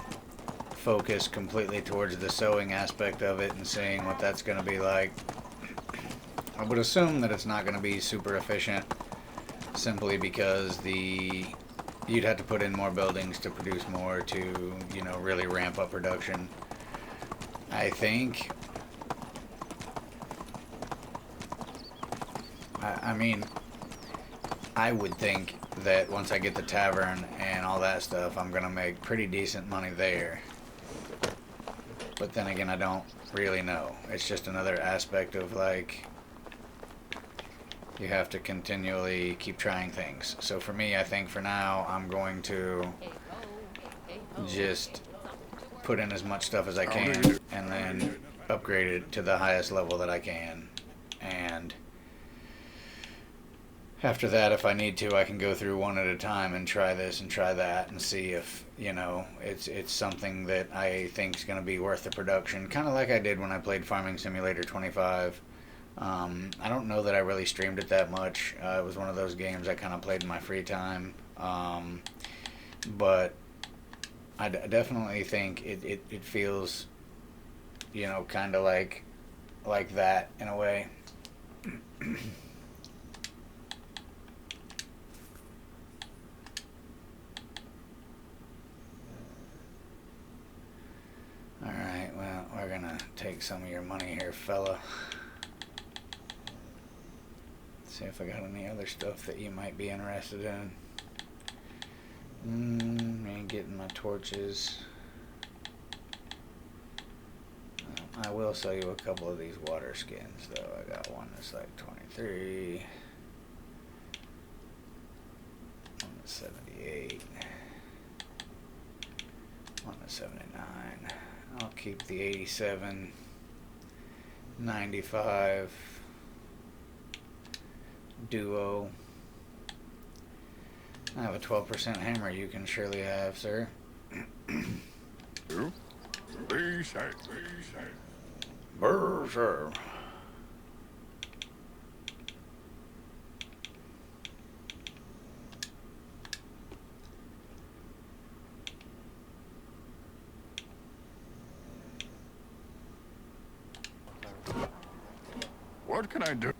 focus completely towards the sewing aspect of it and seeing what that's gonna be like, I would assume that it's not gonna be super efficient, simply because you'd have to put in more buildings to produce more to, you know, really ramp up production. I think. I mean, I would think that once I get the tavern and all that stuff, I'm gonna make pretty decent money there. But then again, I don't really know. It's just another aspect of, like, you have to continually keep trying things. So for me, I think for now, I'm going to just put in as much stuff as I can and then upgrade it to the highest level that I can. And after that, if I need to, I can go through one at a time and try this and try that and see if, it's something that I think is going to be worth the production. Kind of like I did when I played Farming Simulator 25. I don't know that I really streamed it that much. It was one of those games I kind of played in my free time. But I definitely think it feels, kind of like that in a way. Alright, well, we're gonna take some of your money here, fella. See if I got any other stuff that you might be interested in. Ain't getting my torches. I will sell you a couple of these water skins, though. I got one that's like 23. One that's 78. One that's 79. I'll keep the 87. 95. Duo. I have a 12% hammer you can surely have, sir. Be safe. Brr, sir. What can I do?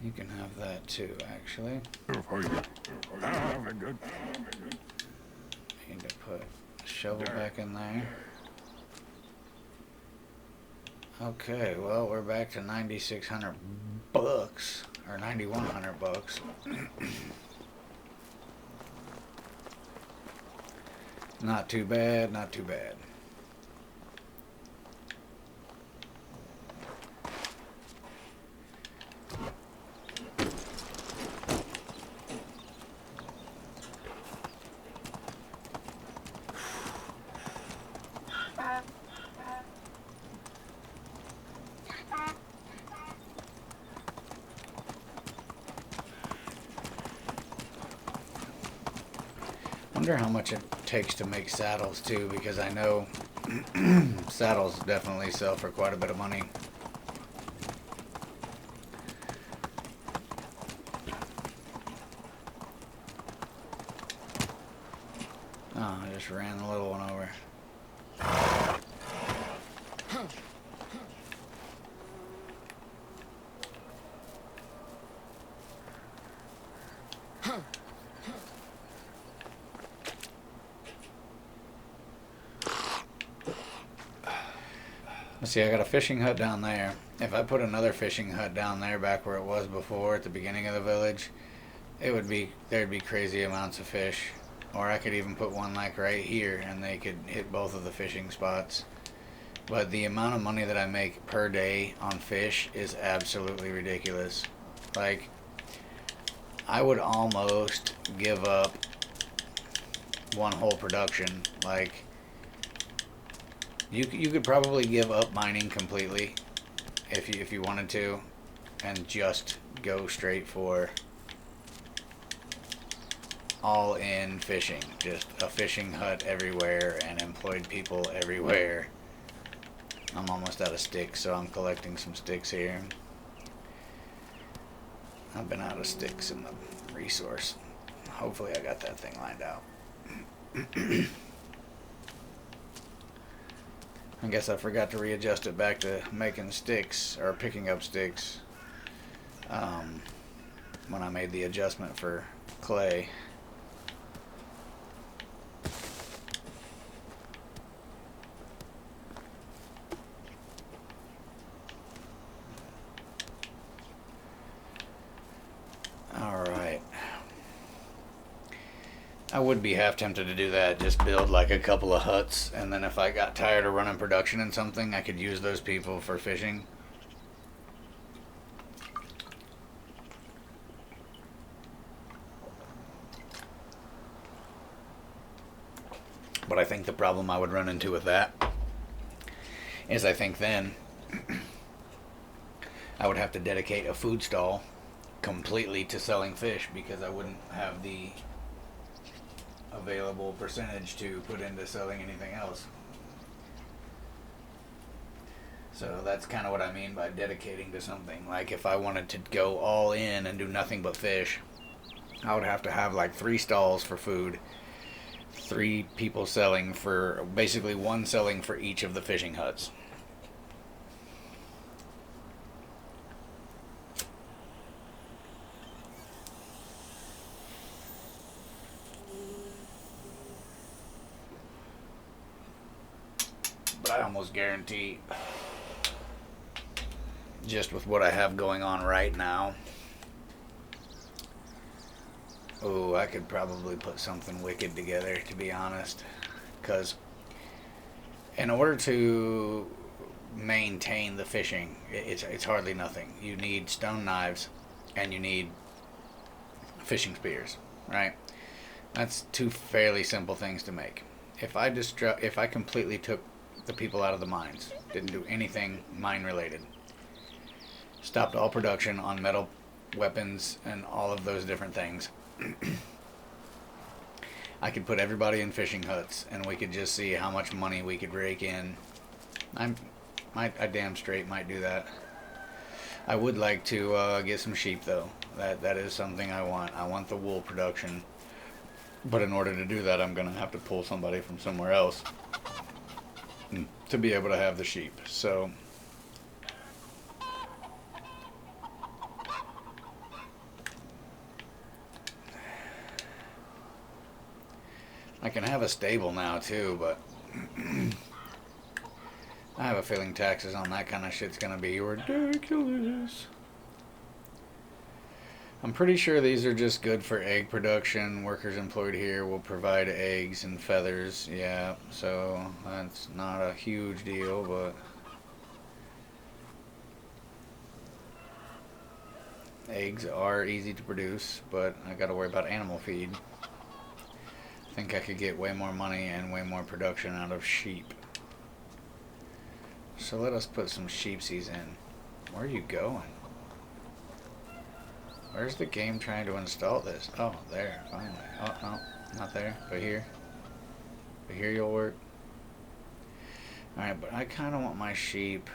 You can have that too, actually. For you. Have a good. Need to put a shovel back in there. Okay, well, we're back to 9,600 bucks, or 9,100 bucks. Not too bad, not too bad. Wonder how much it takes to make saddles too, because I know saddles definitely sell for quite a bit of money. Oh, I just ran the little one over. See, I got a fishing hut down there. If I put another fishing hut down there back where it was before at the beginning of the village, there'd be crazy amounts of fish. Or I could even put one like right here and they could hit both of the fishing spots. But the amount of money that I make per day on fish is absolutely ridiculous. Like, I would almost give up one whole production. Like, you could probably give up mining completely if you wanted to, and just go straight for all in fishing. Just a fishing hut everywhere and employed people everywhere. I'm almost out of sticks, so I'm collecting some sticks here. I've been out of sticks in the resource. Hopefully I got that thing lined out. I guess I forgot to readjust it back to making sticks, or picking up sticks, when I made the adjustment for clay. Alright. I would be half tempted to do that, just build like a couple of huts, and then if I got tired of running production in something, I could use those people for fishing. But I think the problem I would run into with that is I think then I would have to dedicate a food stall completely to selling fish because I wouldn't have the available percentage to put into selling anything else. So that's kind of what I mean by dedicating to something. Like if I wanted to go all in and do nothing but fish, I would have to have like 3 stalls for food, 3 people selling for, basically 1 selling for each of the fishing huts. But I almost guarantee, just with what I have going on right now, oh, I could probably put something wicked together, to be honest. Because in order to maintain the fishing, it's hardly nothing. You need stone knives and you need fishing spears, right? That's 2 fairly simple things to make. If I completely took the people out of the mines, didn't do anything mine related, stopped all production on metal weapons and all of those different things, I could put everybody in fishing huts and we could just see how much money we could rake in. I damn straight might do that. I would like to get some sheep though. That is something I want. I want the wool production. But in order to do that, I'm going to have to pull somebody from somewhere else to be able to have the sheep. So I can have a stable now too, but I have a feeling taxes on that kind of shit's gonna be ridiculous. I'm pretty sure these are just good for egg production. Workers employed here will provide eggs and feathers. Yeah, so that's not a huge deal, but eggs are easy to produce, but I gotta worry about animal feed. I think I could get way more money and way more production out of sheep. So let us put some sheepsies in. Where are you going? Where's the game trying to install this? Oh, there, finally. Oh, no, not there, but here. But here you'll work. Alright, but I kind of want my sheep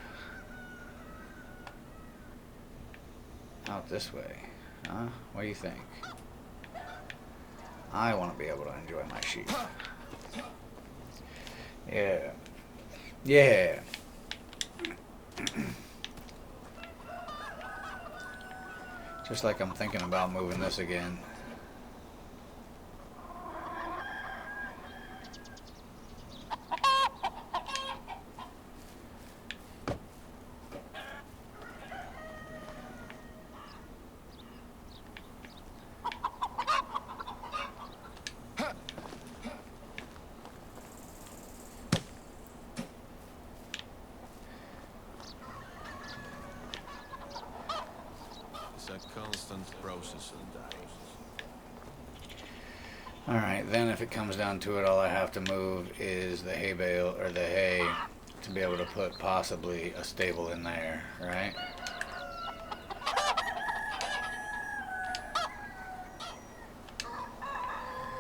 out this way. Huh? What do you think? I want to be able to enjoy my sheep. Yeah. Yeah. Just like I'm thinking about moving this again. It's a constant process. Alright, then if it comes down to it, all I have to move is the hay bale, or the hay, to be able to put possibly a stable in there, right?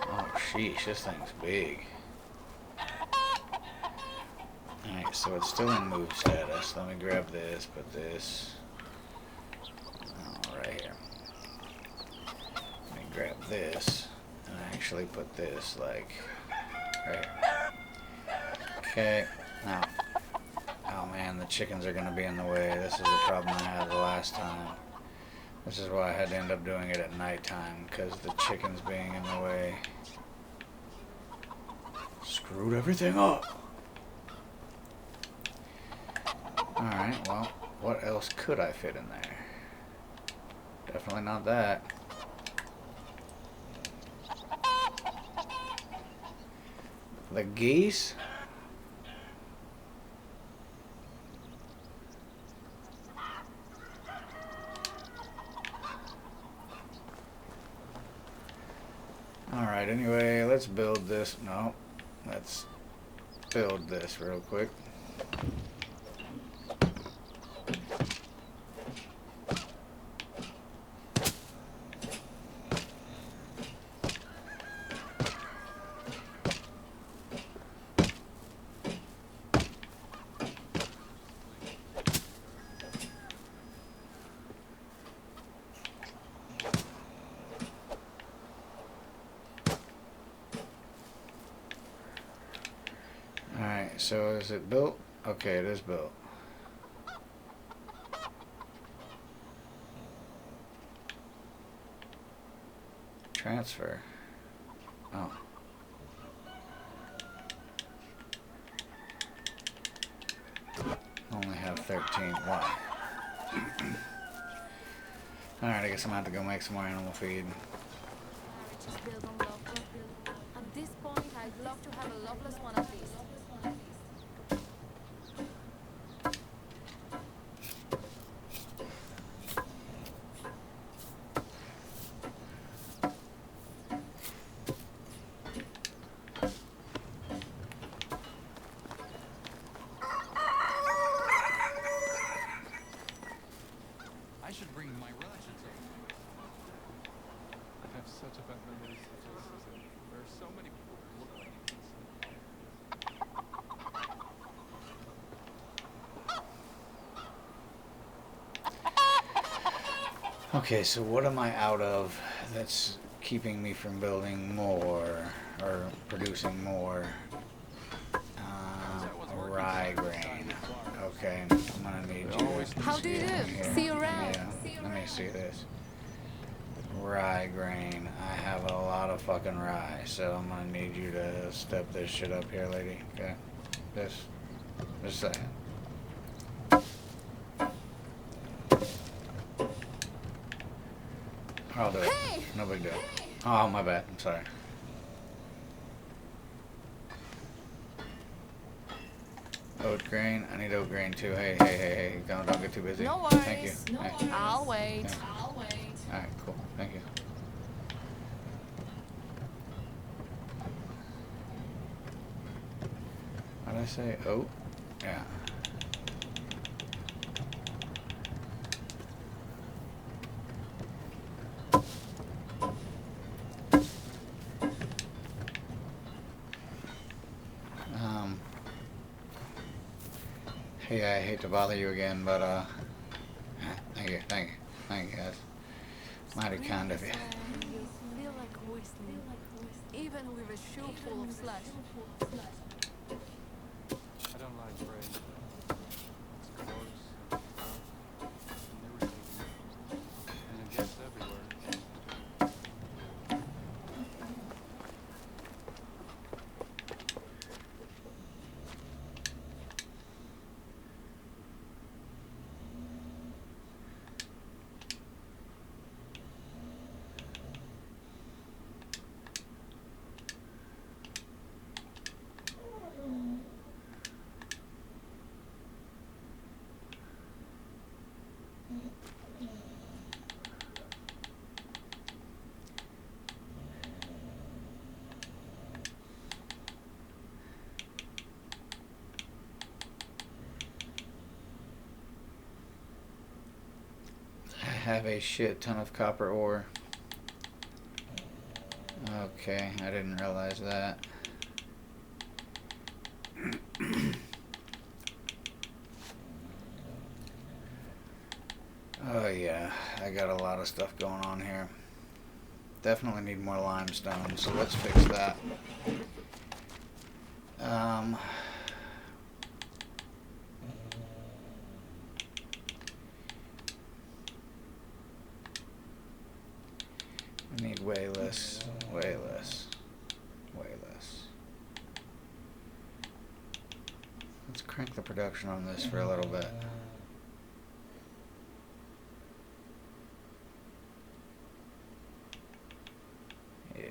Oh, sheesh, this thing's big. Alright, so it's still in move status. Let me grab this, put this. Oh, right here. Let me grab this. And actually put this, like, right here. Okay, now. Oh man, the chickens are going to be in the way. This is the problem I had the last time. This is why I had to end up doing it at nighttime, because the chickens being in the way screwed everything up. Alright, well, what else could I fit in there? Definitely not that. The geese? Alright, anyway, let's build this. No, let's build this real quick. so is it built? Okay, it is built. Transfer. Oh. Only have 13. Why? Alright, I guess I'm gonna have to go make some more animal feed. Marriages built on love. At this point, I'd love to have a loveless one at least. I should bring my relations over. I have such a bad memory. There are so many people who look like this. Okay, so what am I out of that's keeping me from building more or producing more? Rye grain. Okay, I'm gonna need you to How do you see do? it here. See you around. Yeah, let me see this. Rye grain. I have a lot of fucking rye, so I'm gonna need you to step this shit up here, lady. Okay, just a second. I'll do it. No big deal. Oh, my bad. I'm sorry. Oat grain. I need oat grain too. Hey. Don't get too busy. No Thank you. worries. Hey. I'll wait. Yeah. Alright, cool. Thank you. What did I say? Oat? Yeah. Hey, I hate to bother you again, but thank you guys. Mighty kind of you. You feel like whistling, even with a shoe full of slush. I don't like rain. It's gross and rough and irritating. And it gets everywhere. I have a shit ton of copper ore. Okay, I didn't realize that. Oh yeah, I got a lot of stuff going on here. Definitely need more limestone, so let's fix that. I need way less. Let's crank the production on this for a little bit. Yeah.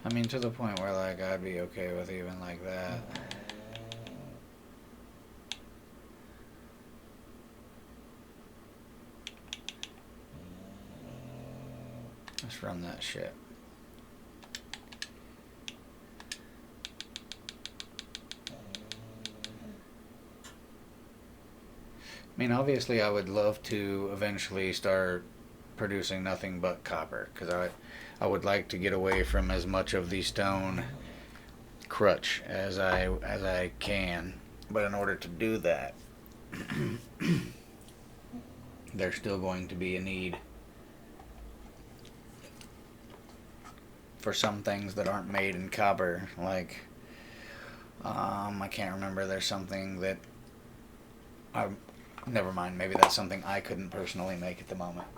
I mean, to the point where, like, I'd be okay with even like that. Let's run that shit. I mean, obviously, I would love to eventually start producing nothing but copper, because I would like to get away from as much of the stone crutch as I can. But in order to do that, there's still going to be a need for some things that aren't made in copper. Like, I can't remember. There's something that never mind. Maybe that's something I couldn't personally make at the moment.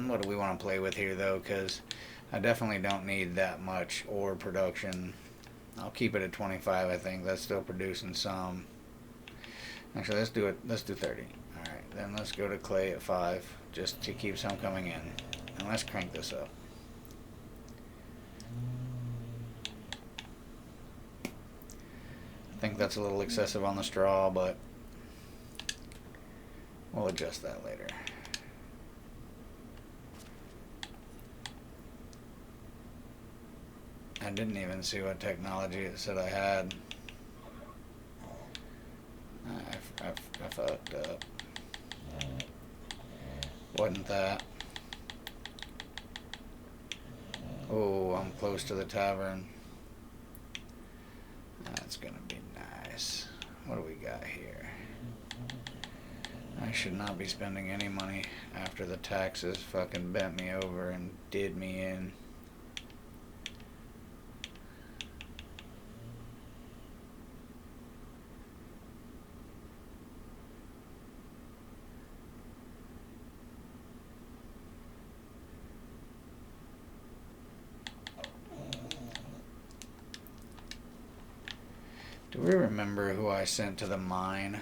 What do we want to play with here, though? Because I definitely don't need that much ore production. I'll keep it at 25, I think. That's still producing some. Actually, let's do it. Let's do 30. Alright, then let's go to clay at 5, just to keep some coming in. And let's crank this up. I think that's a little excessive on the straw, but we'll adjust that later. I didn't even see what technology it said I had. I fucked up. Wasn't that? Oh, I'm close to the tavern. That's gonna be nice. What do we got here? I should not be spending any money after the taxes fucking bent me over and did me in. Do we remember who I sent to the mine?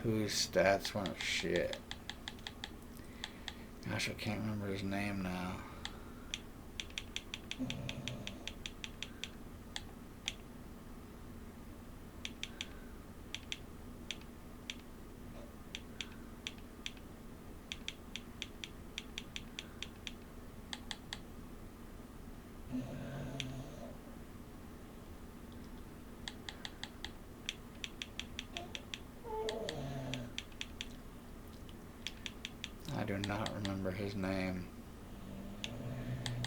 Whose stats weren't shit? Gosh, I can't remember his name now. I do not remember his name.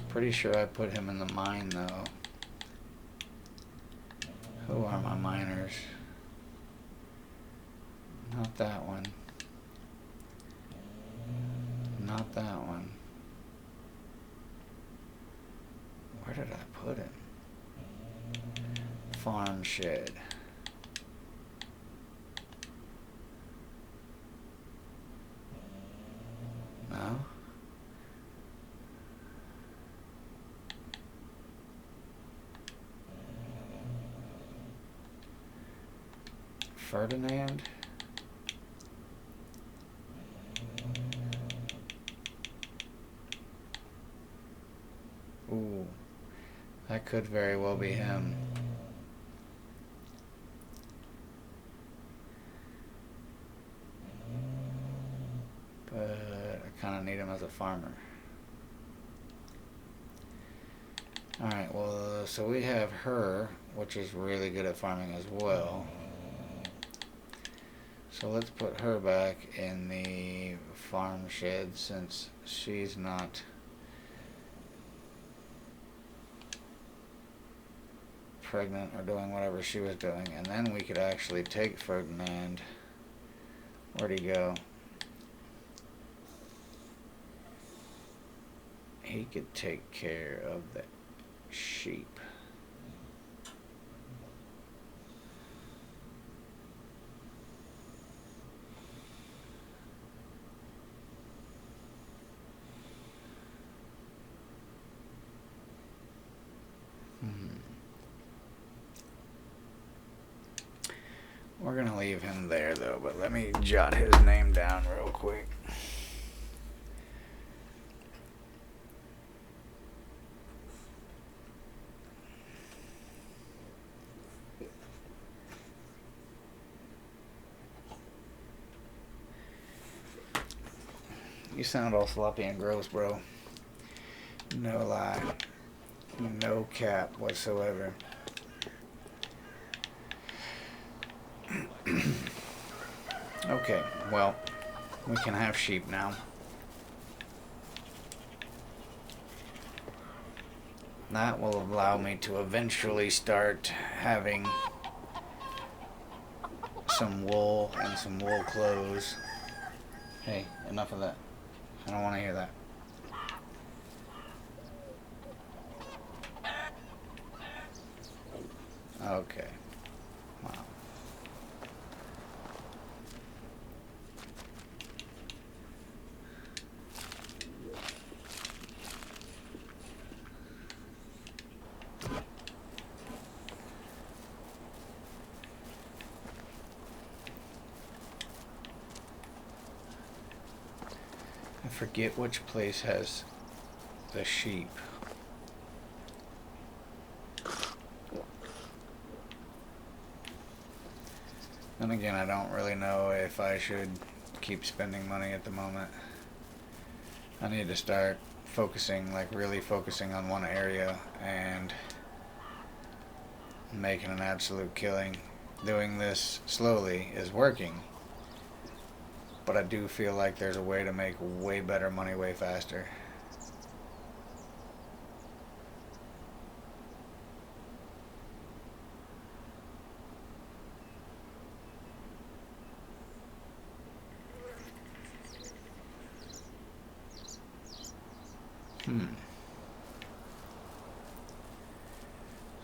Pretty sure I put him in the mine, though. Who are my miners? Not that one. Not that one. Where did I put him? Farm shed. No? Ferdinand? Ooh, that could very well be him. But I kind of need him as a farmer. Alright, well, so we have her, which is really good at farming as well. So let's put her back in the farm shed since she's not pregnant or doing whatever she was doing. And then we could actually take Ferdinand. Where'd he go? He could take care of the sheep. We're gonna leave him there though, but let me jot his name down real quick. You sound all sloppy and gross, bro. No lie. No cap whatsoever. Okay, well, we can have sheep now. That will allow me to eventually start having some wool and some wool clothes. Hey, enough of that. I don't want to hear that. Okay. Wow. I forget which place has the sheep. And again, I don't really know if I should keep spending money at the moment. I need to start focusing, like really focusing on one area and making an absolute killing. Doing this slowly is working, but I do feel like there's a way to make way better money way faster.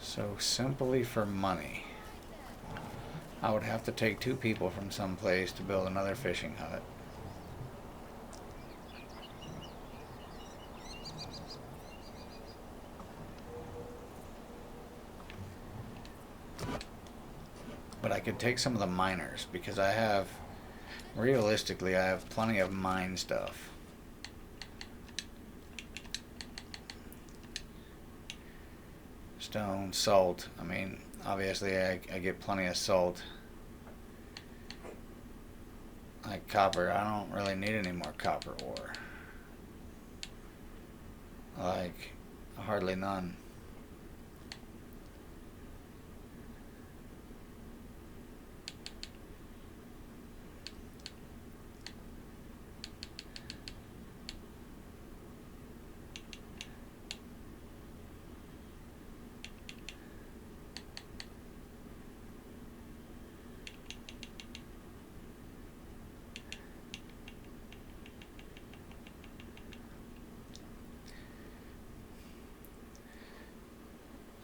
So simply for money, I would have to take 2 people from some place to build another fishing hut. But I could take some of the miners because I have, realistically, I have plenty of mine stuff. Stone, salt. I mean, obviously I get plenty of salt. Like copper, I don't really need any more copper ore. Like, hardly none.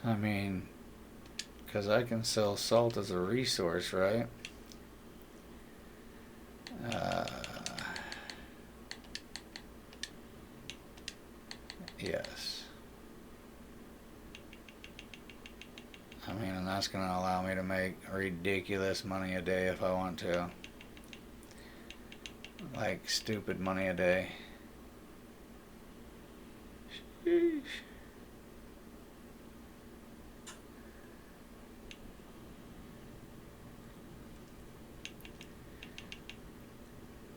I mean, because I can sell salt as a resource, right? Yes. I mean, and that's going to allow me to make ridiculous money a day if I want to. Like, stupid money a day. Sheesh.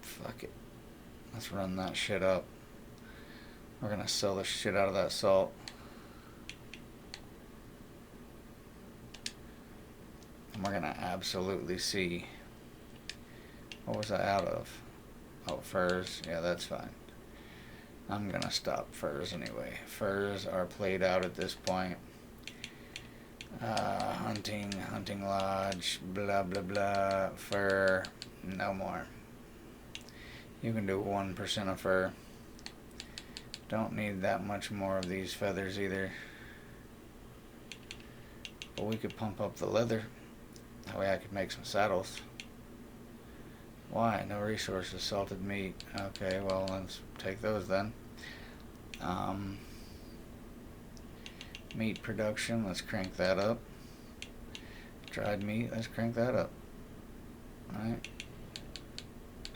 Fuck it. Let's run that shit up. We're gonna sell the shit out of that salt. And we're gonna absolutely see. What was I out of? Oh, furs. Yeah, that's fine. I'm gonna stop furs anyway. Furs are played out at this point. Hunting lodge, blah blah blah. Fur, no more. You can do 1% of fur. Don't need that much more of these feathers either. But we could pump up the leather. That way I could make some saddles. Why? No resources. Salted meat. Okay, well, let's take those then. Meat production. Let's crank that up. Dried meat. Let's crank that up. Alright.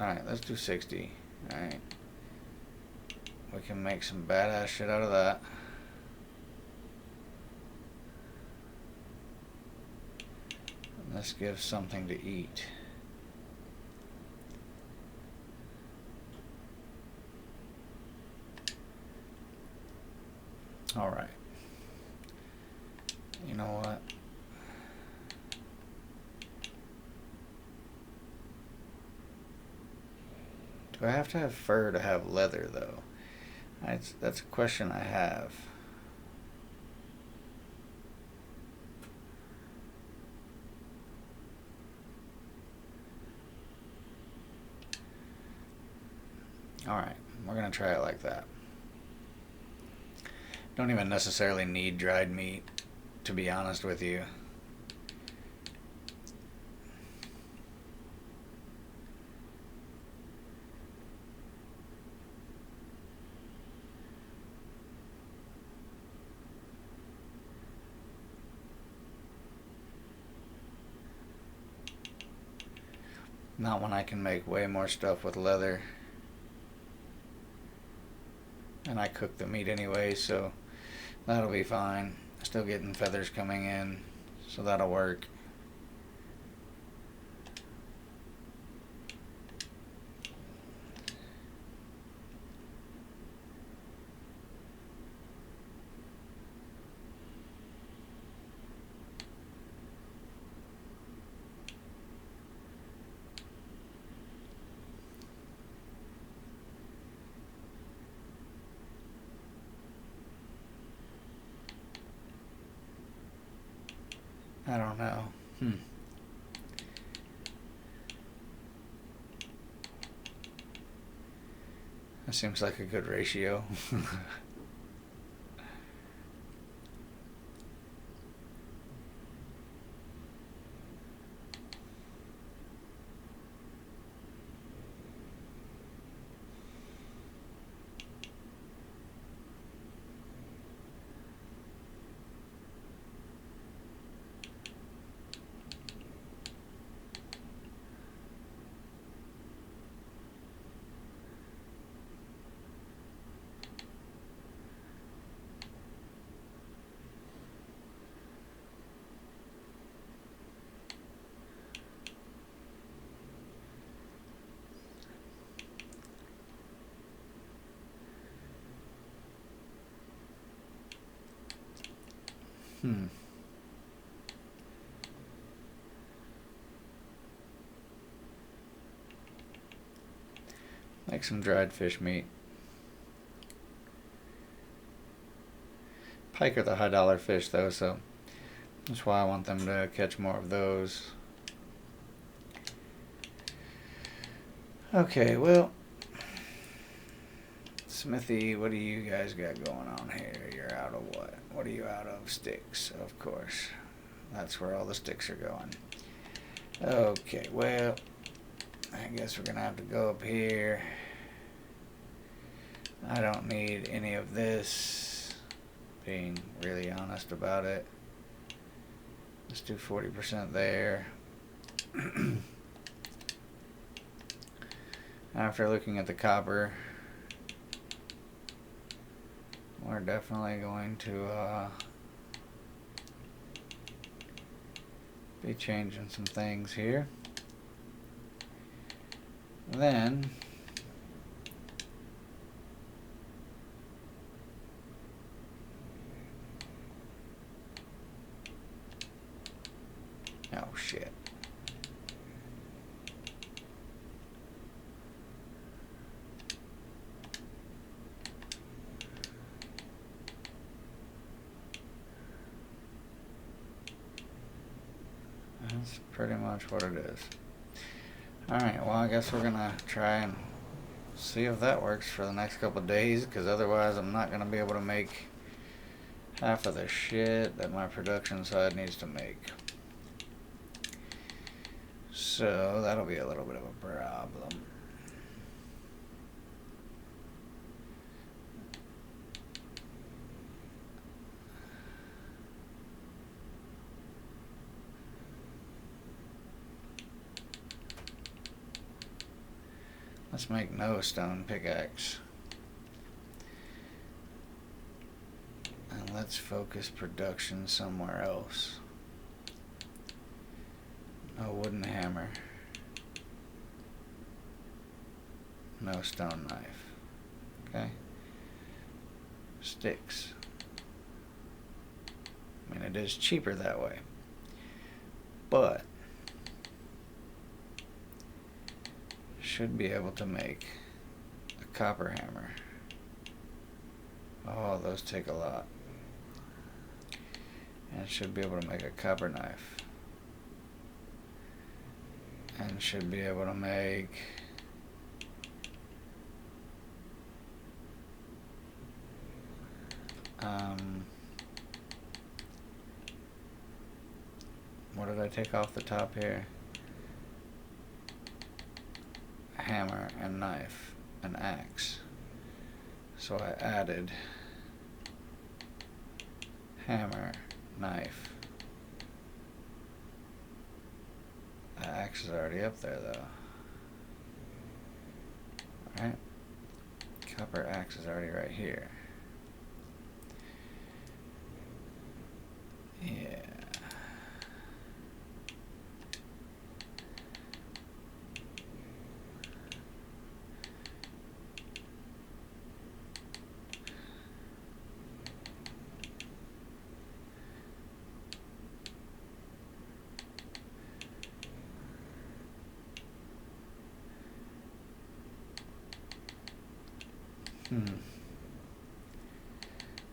Alright, let's do 60. Alright. We can make some badass shit out of that. And this gives something to eat. Alright. You know what? Do I have to have fur to have leather, though? That's a question I have. Alright, we're gonna try it like that. Don't even necessarily need dried meat, to be honest with you. Not when I can make way more stuff with leather. And I cook the meat anyway, so that'll be fine. Still getting feathers coming in, so that'll work. I don't know. That seems like a good ratio. Make some dried fish meat. Pike are the high dollar fish though, so that's why I want them to catch more of those. Okay, well, Smithy, what do you guys got going on here? You're out of what? What are you out of? Sticks, of course. That's where all the sticks are going. Okay, well, I guess we're gonna have to go up here. I don't need any of this, being really honest about it. Let's do 40% there. After looking at the copper, we're definitely going to be changing some things here. Then oh shit. That's pretty much what it is. Alright, well I guess we're gonna try and see if that works for the next couple of days, because otherwise I'm not gonna be able to make half of the shit that my production side needs to make. So that'll be a little bit of a problem. Let's make no stone pickaxe. And let's focus production somewhere else. No wooden hammer. No stone knife. Okay? Sticks. I mean, it is cheaper that way. But should be able to make a copper hammer. Oh, those take a lot. And should be able to make a copper knife. And should be able to make What did I take off the top here? Hammer and knife and axe. So I added hammer, knife. The axe is already up there though. Alright. Copper axe is already right here. Yeah.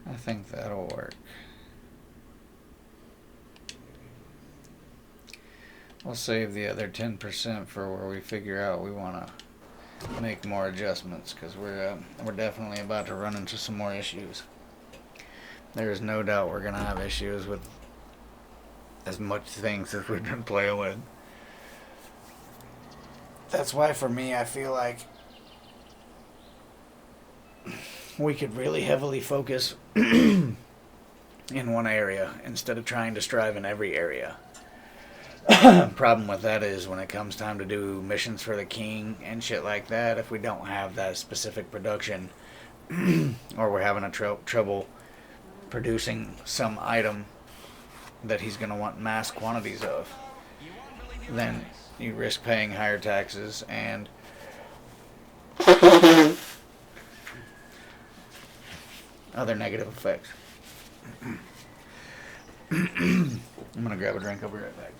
I think that'll work. We'll save the other 10% for where we figure out we want to make more adjustments, because we're definitely about to run into some more issues. There's no doubt we're gonna have issues with as much things as we've been playing with. That's why for me I feel like we could really heavily focus in one area instead of trying to strive in every area. Problem with that is when it comes time to do missions for the king and shit like that, if we don't have that specific production or we're having a trouble producing some item that he's going to want mass quantities of, then you risk paying higher taxes and other negative effects. I'm going to grab a drink, I'll be right back.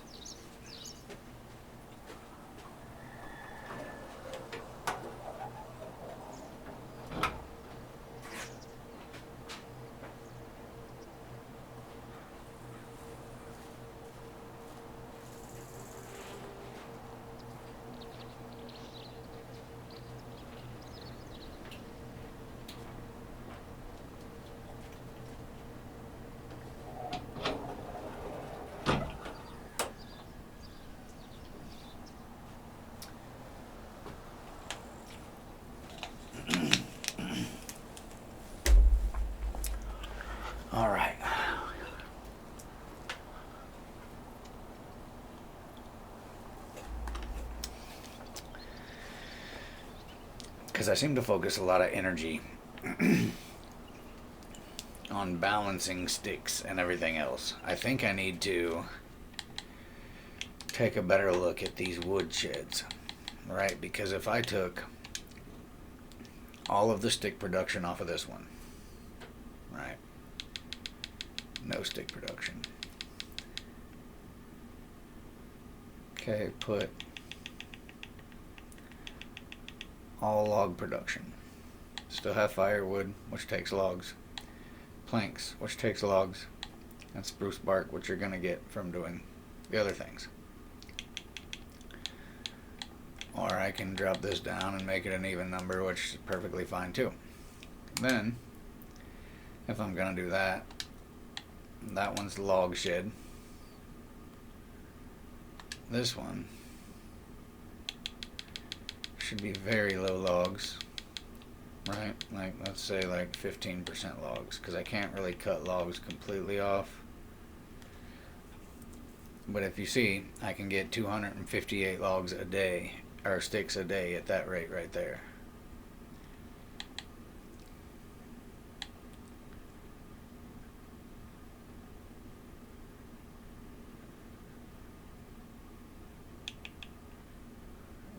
All right. Because I seem to focus a lot of energy on balancing sticks and everything else. I think I need to take a better look at these wood sheds, right? Because if I took all of the stick production off of this one, right? No stick production. Okay, put all log production. Still have firewood, which takes logs. Planks, which takes logs. And spruce bark, which you're going to get from doing the other things. Or I can drop this down and make it an even number, which is perfectly fine too. Then, if I'm going to do that, that one's log shed. This one should be very low logs, right? Like, let's say like 15% logs, because I can't really cut logs completely off. But if you see, I can get 258 logs a day, or sticks a day at that rate right there.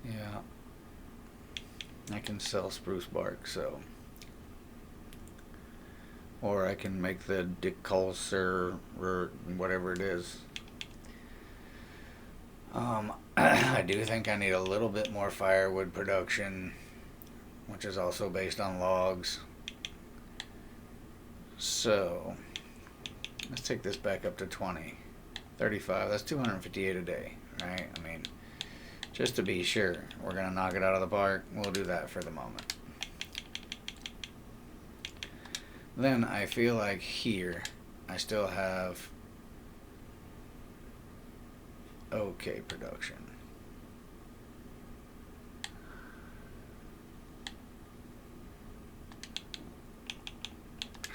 Yeah, I can sell spruce bark, so, or I can make the Dick Culser or whatever it is. I do think I need a little bit more firewood production, which is also based on logs. So let's take this back up to 20, 35. That's 258 a day, right? I mean, just to be sure, we're going to knock it out of the park. We'll do that for the moment. Then I feel like here I still have okay production.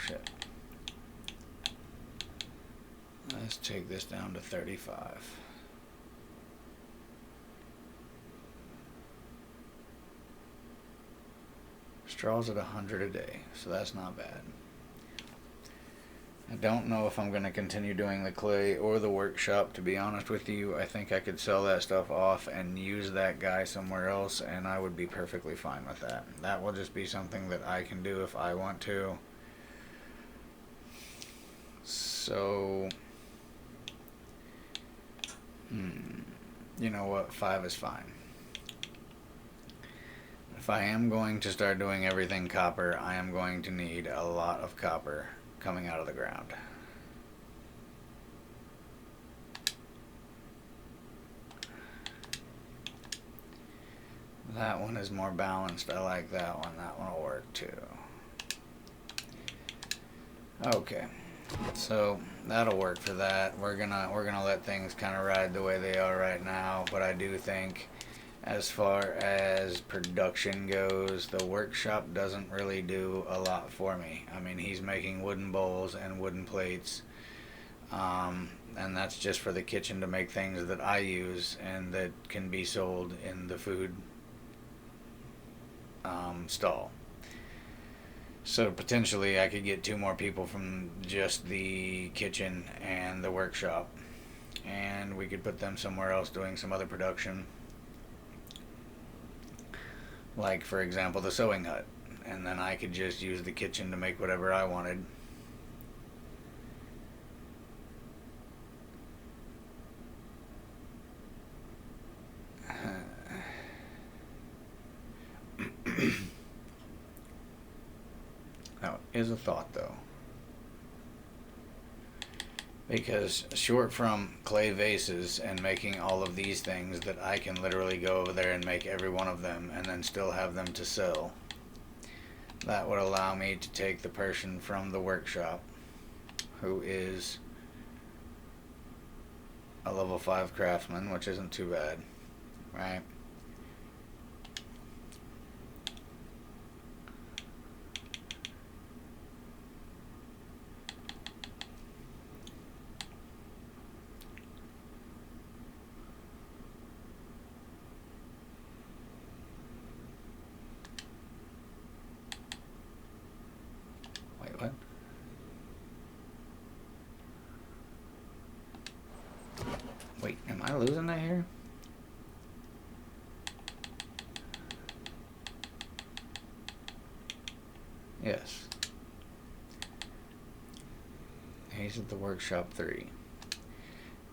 Shit. Let's take this down to 35. Straw's at 100 a day, so that's not bad. I don't know if I'm going to continue doing the clay or the workshop, to be honest with you. I think I could sell that stuff off and use that guy somewhere else, and I would be perfectly fine with that. That will just be something that I can do if I want to. So, you know what? 5 is fine. If I am going to start doing everything copper, I am going to need a lot of copper coming out of the ground. That one is more balanced. I like that one. That one will work too. Okay, so that'll work for that. We're gonna let things kind of ride the way they are right now, but I do think, as far as production goes, the workshop doesn't really do a lot for me. I mean, he's making wooden bowls and wooden plates, and that's just for the kitchen to make things that I use and that can be sold in the food stall. So potentially I could get 2 more people from just the kitchen and the workshop, and we could put them somewhere else doing some other production. Like, for example, the sewing hut. And then I could just use the kitchen to make whatever I wanted. Now, is a thought, though. Because short from clay vases and making all of these things that I can literally go over there and make every one of them and then still have them to sell, that would allow me to take the person from the workshop who is a level 5 craftsman, which isn't too bad, right? What? Wait, am I losing that here? Yes. He's at the workshop 3.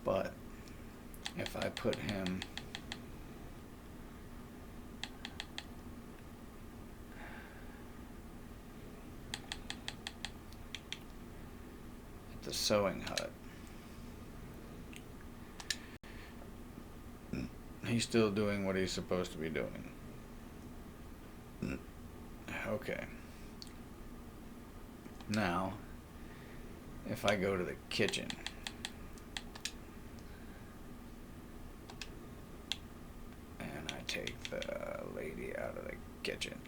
But if I put him the sewing hut, he's still doing what he's supposed to be doing. Okay. Now, if I go to the kitchen, and I take the lady out of the kitchen,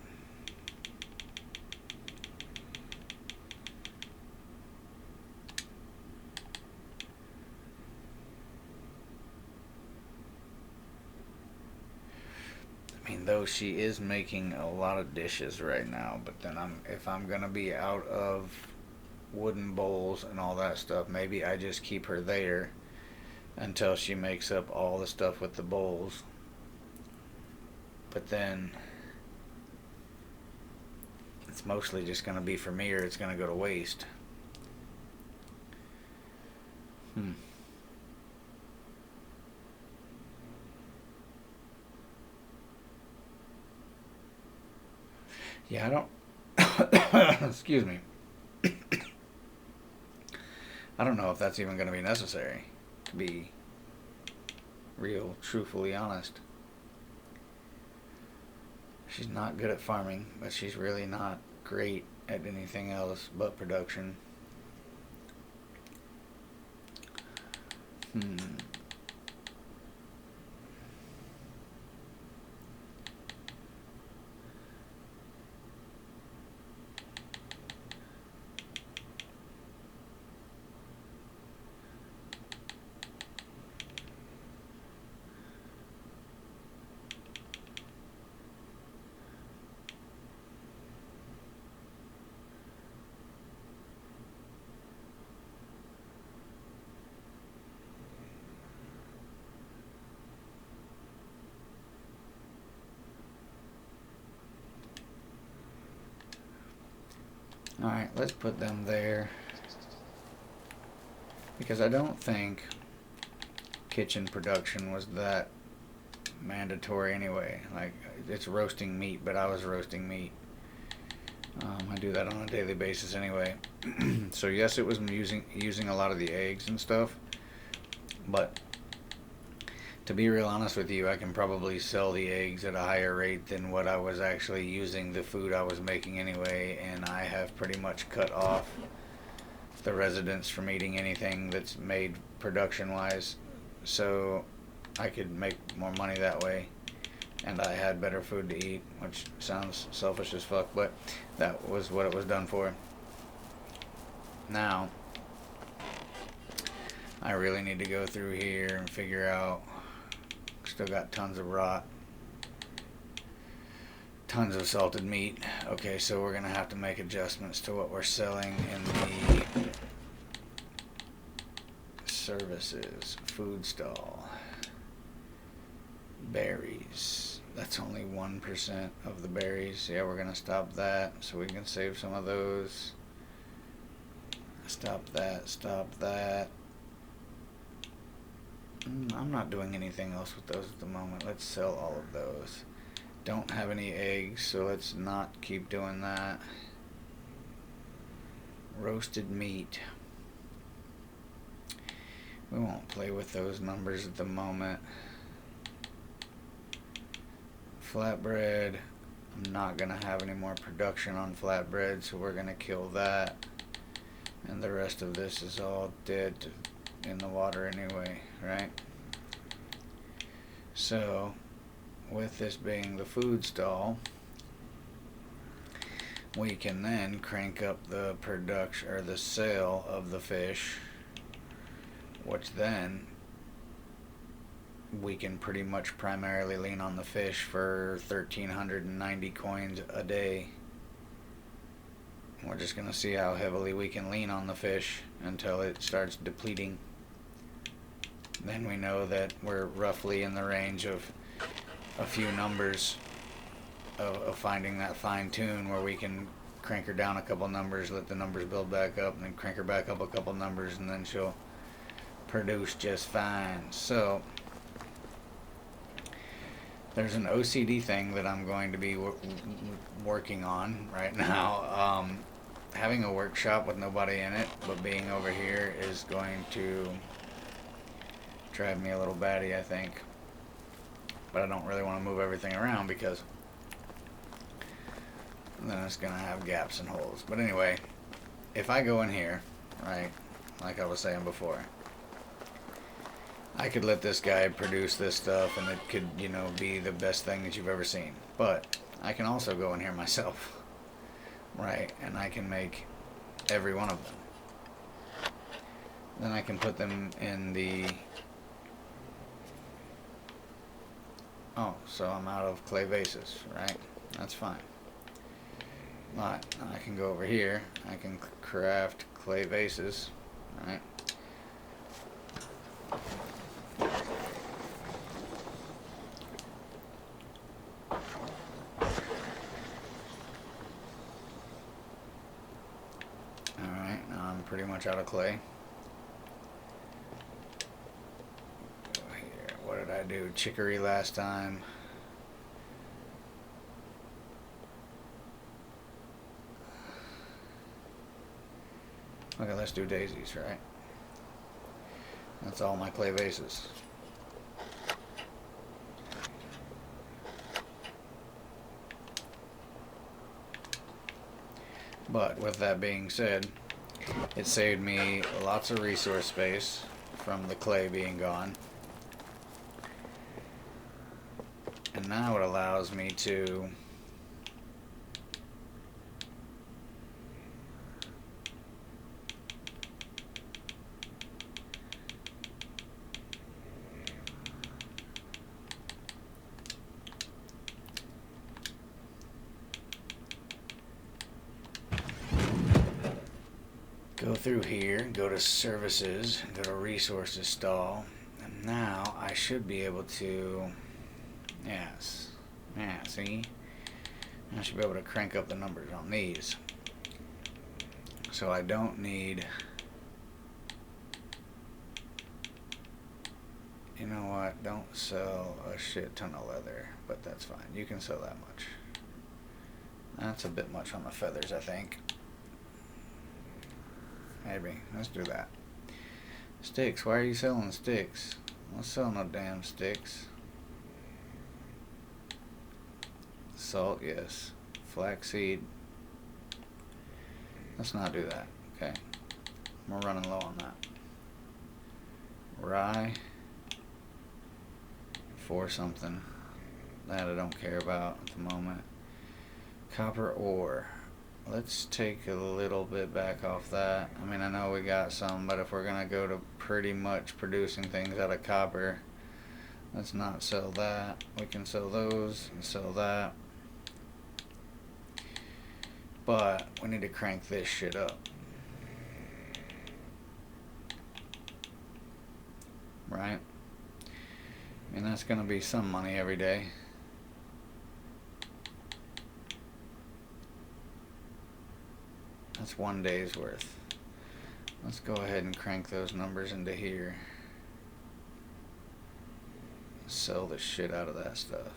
I mean, though she is making a lot of dishes right now, but then if I'm gonna be out of wooden bowls and all that stuff, maybe I just keep her there until she makes up all the stuff with the bowls. But then it's mostly just gonna be for me, or it's gonna go to waste. Yeah, I don't excuse me. I don't know if that's even going to be necessary, to be real, truthfully honest. She's not good at farming, but she's really not great at anything else but production. Alright, let's put them there. Because I don't think kitchen production was that mandatory anyway. Like, it's roasting meat, but I was roasting meat. I do that on a daily basis anyway. So yes, it was using a lot of the eggs and stuff. But to be real honest with you, I can probably sell the eggs at a higher rate than what I was actually using the food I was making anyway, and I have pretty much cut off the residents from eating anything that's made production-wise, so I could make more money that way, and I had better food to eat, which sounds selfish as fuck, but that was what it was done for. Now, I really need to go through here and figure out. Still got tons of rot. Tons of salted meat. Okay, so we're gonna have to make adjustments to what we're selling in the services. Food stall. Berries. That's only 1% of the berries. Yeah, we're gonna stop that so we can save some of those. Stop that, stop that. I'm not doing anything else with those at the moment. Let's sell all of those. Don't have any eggs, so let's not keep doing that. Roasted meat. We won't play with those numbers at the moment. Flatbread. I'm not going to have any more production on flatbread, so we're going to kill that. And the rest of this is all dead in the water anyway, right? So, with this being the food stall, we can then crank up the production or the sale of the fish, which then we can pretty much primarily lean on the fish for 1,390 coins a day. We're just going to see how heavily we can lean on the fish until it starts depleting. Then we know that we're roughly in the range of a few numbers of finding that fine tune where we can crank her down a couple numbers, let the numbers build back up, and then crank her back up a couple numbers, and then she'll produce just fine. So there's an OCD thing that I'm going to be working on right now. Having a workshop with nobody in it but being over here is going to drive me a little batty, I think. But I don't really want to move everything around because then it's going to have gaps and holes. But anyway, if I go in here, right, like I was saying before, I could let this guy produce this stuff and it could, you know, be the best thing that you've ever seen. But I can also go in here myself, right, and I can make every one of them. Then I can put them in the... Oh, so I'm out of clay vases, right? That's fine. But I can go over here. I can craft clay vases, right? Alright, now I'm pretty much out of clay. What did I do? Chicory last time. Okay, let's do daisies, right? That's all my clay vases. But with that being said, it saved me lots of resource space from the clay being gone. And now it allows me to go through here, go to services, go to resources stall, and now I should be able to, yes, yeah, see, I should be able to crank up the numbers on these. So I don't need, you know what, don't sell a shit ton of leather, but that's fine, you can sell that much. That's a bit much on the feathers, I think. Maybe. Let's do that. Sticks. Why are you selling sticks? Let's sell no damn sticks. Salt, yes. Flaxseed. Let's not do that. Okay. We're running low on that. Rye. 4 something. That I don't care about at the moment. Copper ore. Let's take a little bit back off that. I mean, I know we got some, but if we're going to go to pretty much producing things out of copper, let's not sell that. We can sell those and sell that. But we need to crank this shit up. Right? I mean, that's going to be some money every day. That's 1 day's worth. Let's go ahead and crank those numbers into here. Sell the shit out of that stuff.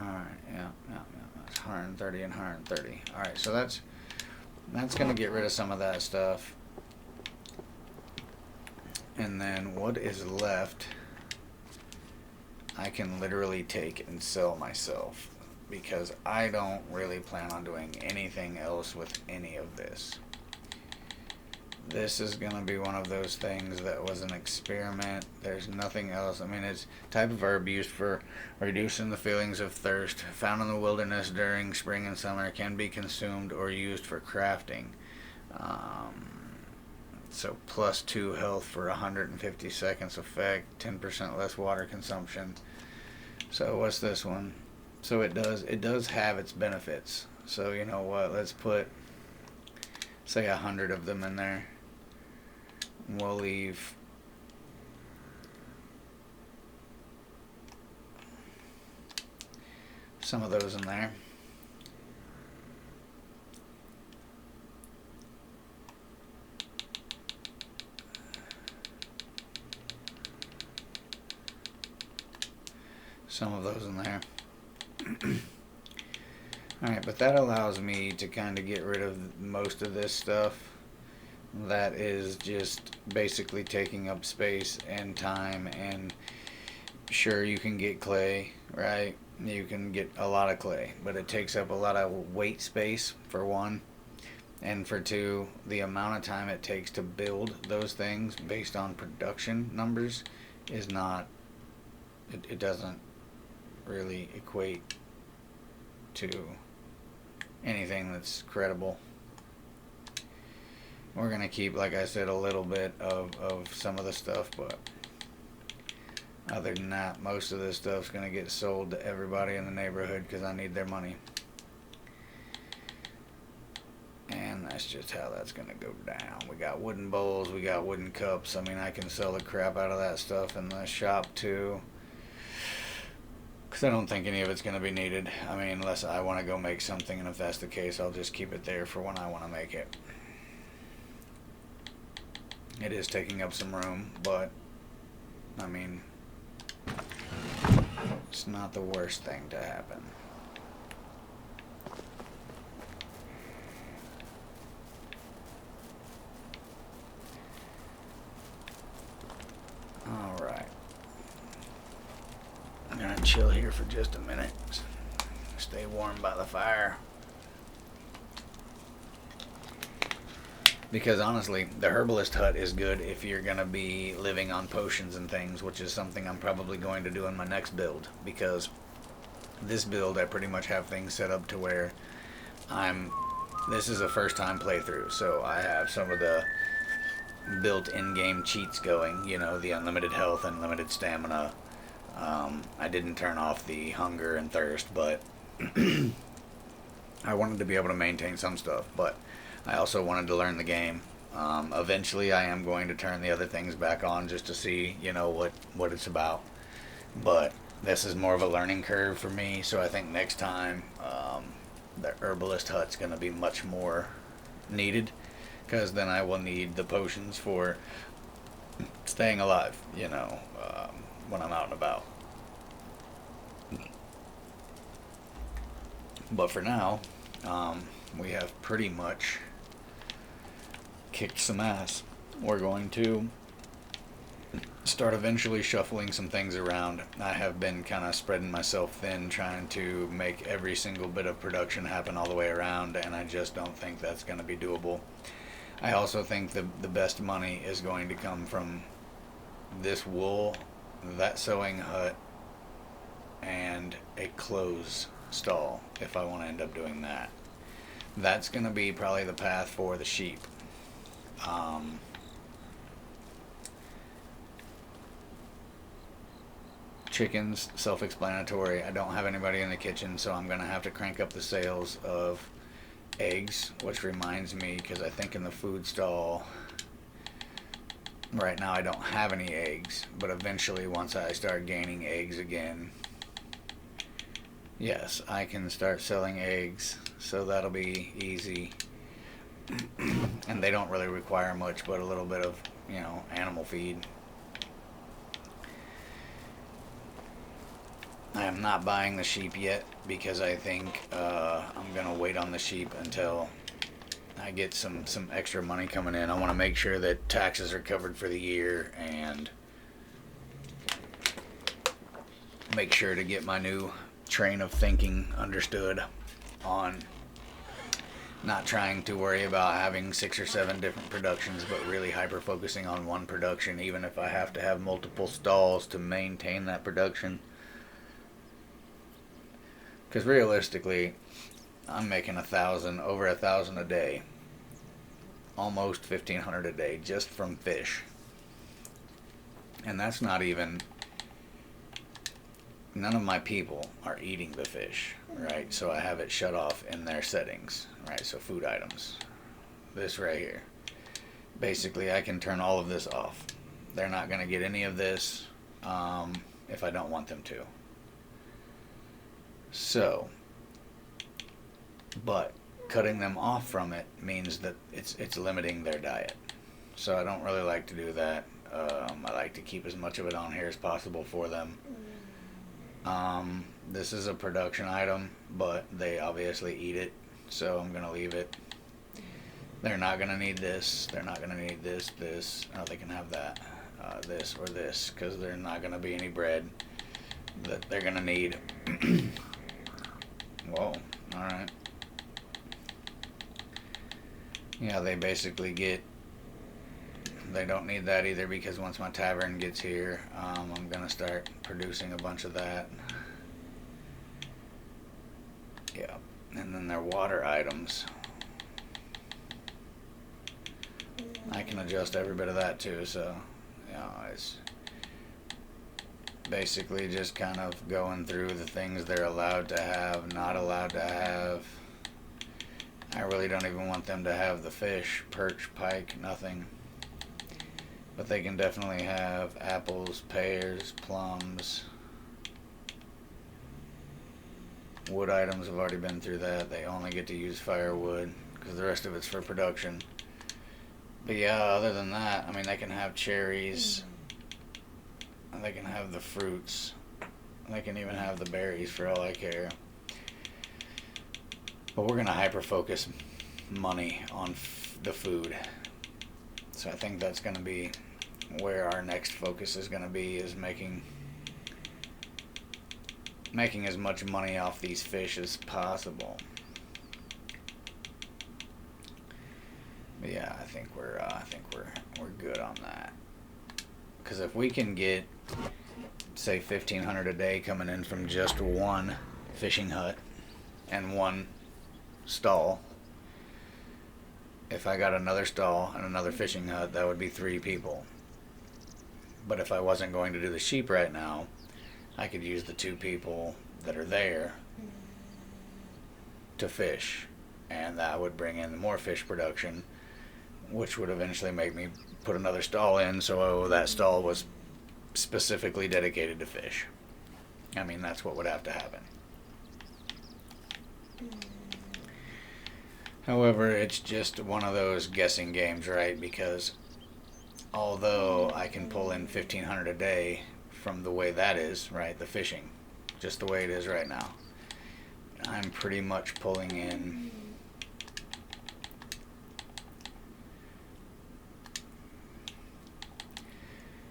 Alright, yeah. That's 130 and 130. Alright, so that's gonna get rid of some of that stuff. And then what is left, I can literally take and sell myself, because I don't really plan on doing anything else with any of this. This is going to be one of those things that was an experiment. There's nothing else. I mean, it's a type of herb used for reducing the feelings of thirst, found in the wilderness during spring and summer, can be consumed or used for crafting. So plus 2 health for 150 seconds effect, 10% less water consumption. So what's this one? So it does have its benefits. So you know what, let's put, say, 100 of them in there. We'll leave some of those in there. Some of those in there. Alright, but that allows me to kind of get rid of most of this stuff that is just basically taking up space and time. And sure, you can get clay, right? You can get a lot of clay, but it takes up a lot of weight space, for one. And for two, the amount of time it takes to build those things based on production numbers is not, it doesn't really equate to anything that's credible. We're gonna keep, like I said, a little bit of some of the stuff, but other than that, most of this stuff's gonna get sold to everybody in the neighborhood because I need their money. And that's just how that's gonna go down. We got wooden bowls, we got wooden cups. I mean, I can sell the crap out of that stuff in the shop too, because I don't think any of it's going to be needed. I mean, unless I want to go make something, and if that's the case, I'll just keep it there for when I want to make it. It is taking up some room, but, I mean, it's not the worst thing to happen. Alright. chill here for just a minute. Stay warm by the fire. Because honestly, the herbalist hut is good if you're going to be living on potions and things, which is something I'm probably going to do in my next build. Because this build, I pretty much have things set up to where this is a first time playthrough, so I have some of the built in-game cheats going, you know, the unlimited health, unlimited stamina. I didn't turn off the hunger and thirst, but I wanted to be able to maintain some stuff, but I also wanted to learn the game. Eventually I am going to turn the other things back on just to see, you know, what it's about. But this is more of a learning curve for me, so I think next time the herbalist hut's going to be much more needed, because then I will need the potions for staying alive, you know, when I'm out and about. But for now, we have pretty much kicked some ass. We're going to start eventually shuffling some things around. I have been kind of spreading myself thin, trying to make every single bit of production happen all the way around, and I just don't think that's going to be doable. I also think the best money is going to come from this wool, that sewing hut, and a clothes stall, if I want to end up doing that. That's going to be probably the path for the sheep. Chickens, self-explanatory. I don't have anybody in the kitchen, so I'm going to have to crank up the sales of eggs, which reminds me, because I think in the food stall right now I don't have any eggs, but eventually once I start gaining eggs again, yes, I can start selling eggs, so that'll be easy. And they don't really require much but a little bit of, you know, animal feed. I am not buying the sheep yet because I think I'm gonna wait on the sheep until I get some extra money coming in. I want to make sure that taxes are covered for the year and make sure to get my new train of thinking understood on not trying to worry about having 6 or 7 different productions, but really hyper focusing on one production, even if I have to have multiple stalls to maintain that production. Because realistically, I'm making over 1,000 a day, almost 1,500 a day just from fish, and that's not even. None of my people are eating the fish, right? So I have it shut off in their settings, right? So food items, this right here. Basically, I can turn all of this off. They're not going to get any of this if I don't want them to. So, but cutting them off from it means that it's limiting their diet. So I don't really like to do that. I like to keep as much of it on here as possible for them. This is a production item, but they obviously eat it, so I'm going to leave it. They're not going to need this. They're not going to need this. Oh, they can have that, this or this, because there's not going to be any bread that they're going to need. Whoa, alright. Yeah, they basically they don't need that either, because once my tavern gets here, I'm going to start producing a bunch of that. Yeah, and then their water items. I can adjust every bit of that too, so, you know, it's basically just kind of going through the things they're allowed to have, not allowed to have. I really don't even want them to have the fish, perch, pike, nothing. But they can definitely have apples, pears, plums. Wood items, have already been through that. They only get to use firewood because the rest of it's for production. But yeah, other than that, I mean, they can have cherries. And they can have the fruits. They can even have the berries for all I care. But we're going to hyper-focus money on the food. So I think that's going to be where our next focus is going to be, is making making as much money off these fish as possible. But yeah, I think we're good on that. Because if we can get, say, 1,500 a day coming in from just one fishing hut and one stall, if I got another stall and another fishing hut, that would be 3 people. But if I wasn't going to do the sheep right now, I could use the 2 people that are there to fish, and that would bring in more fish production, which would eventually make me put another stall in, so that stall was specifically dedicated to fish. I mean, that's what would have to happen. However, it's just one of those guessing games, right? Because although I can pull in 1,500 a day from the way that is, right, the fishing, just the way it is right now, I'm pretty much pulling in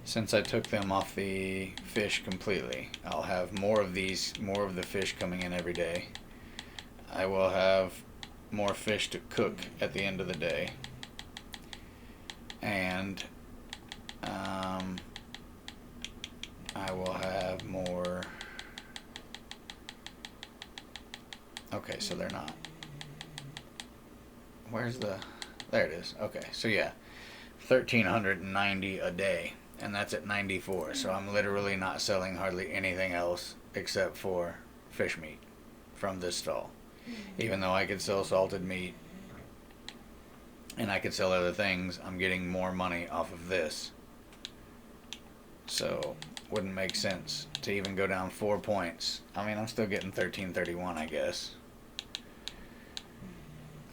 since I took them off the fish completely. I'll have more of the fish coming in every day. I will have more fish to cook at the end of the day, and I will have more. Okay, so they're not. Where's the? There it is. Okay, so yeah, 1,390 a day, and that's at 94. So I'm literally not selling hardly anything else except for fish meat from this stall. Even though I could sell salted meat and I could sell other things, I'm getting more money off of this. So wouldn't make sense to even go down 4 points. I mean, I'm still getting 1331, I guess.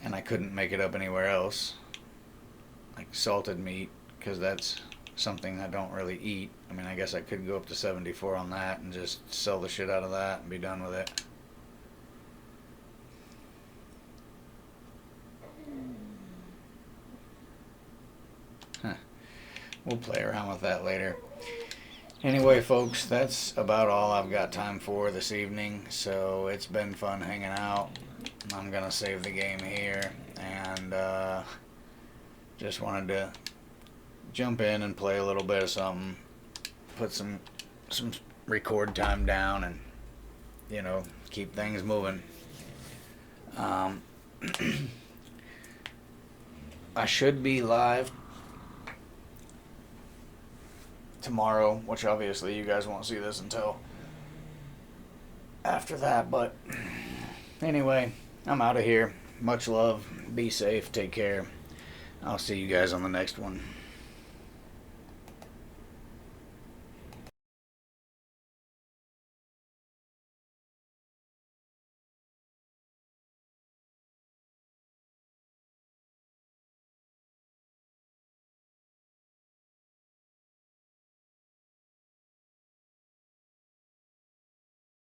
And I couldn't make it up anywhere else, like salted meat, because that's something I don't really eat. I mean, I guess I could go up to 74 on that and just sell the shit out of that and be done with it. Huh. We'll play around with that later. Anyway, folks, that's about all I've got time for this evening. So it's been fun hanging out. I'm going to save the game here. And just wanted to jump in and play a little bit of something. Put some record time down and, you know, keep things moving. I should be live tomorrow, which obviously you guys won't see this until after that, but anyway, I'm out of here. Much love, be safe, take care. I'll see you guys on the next one.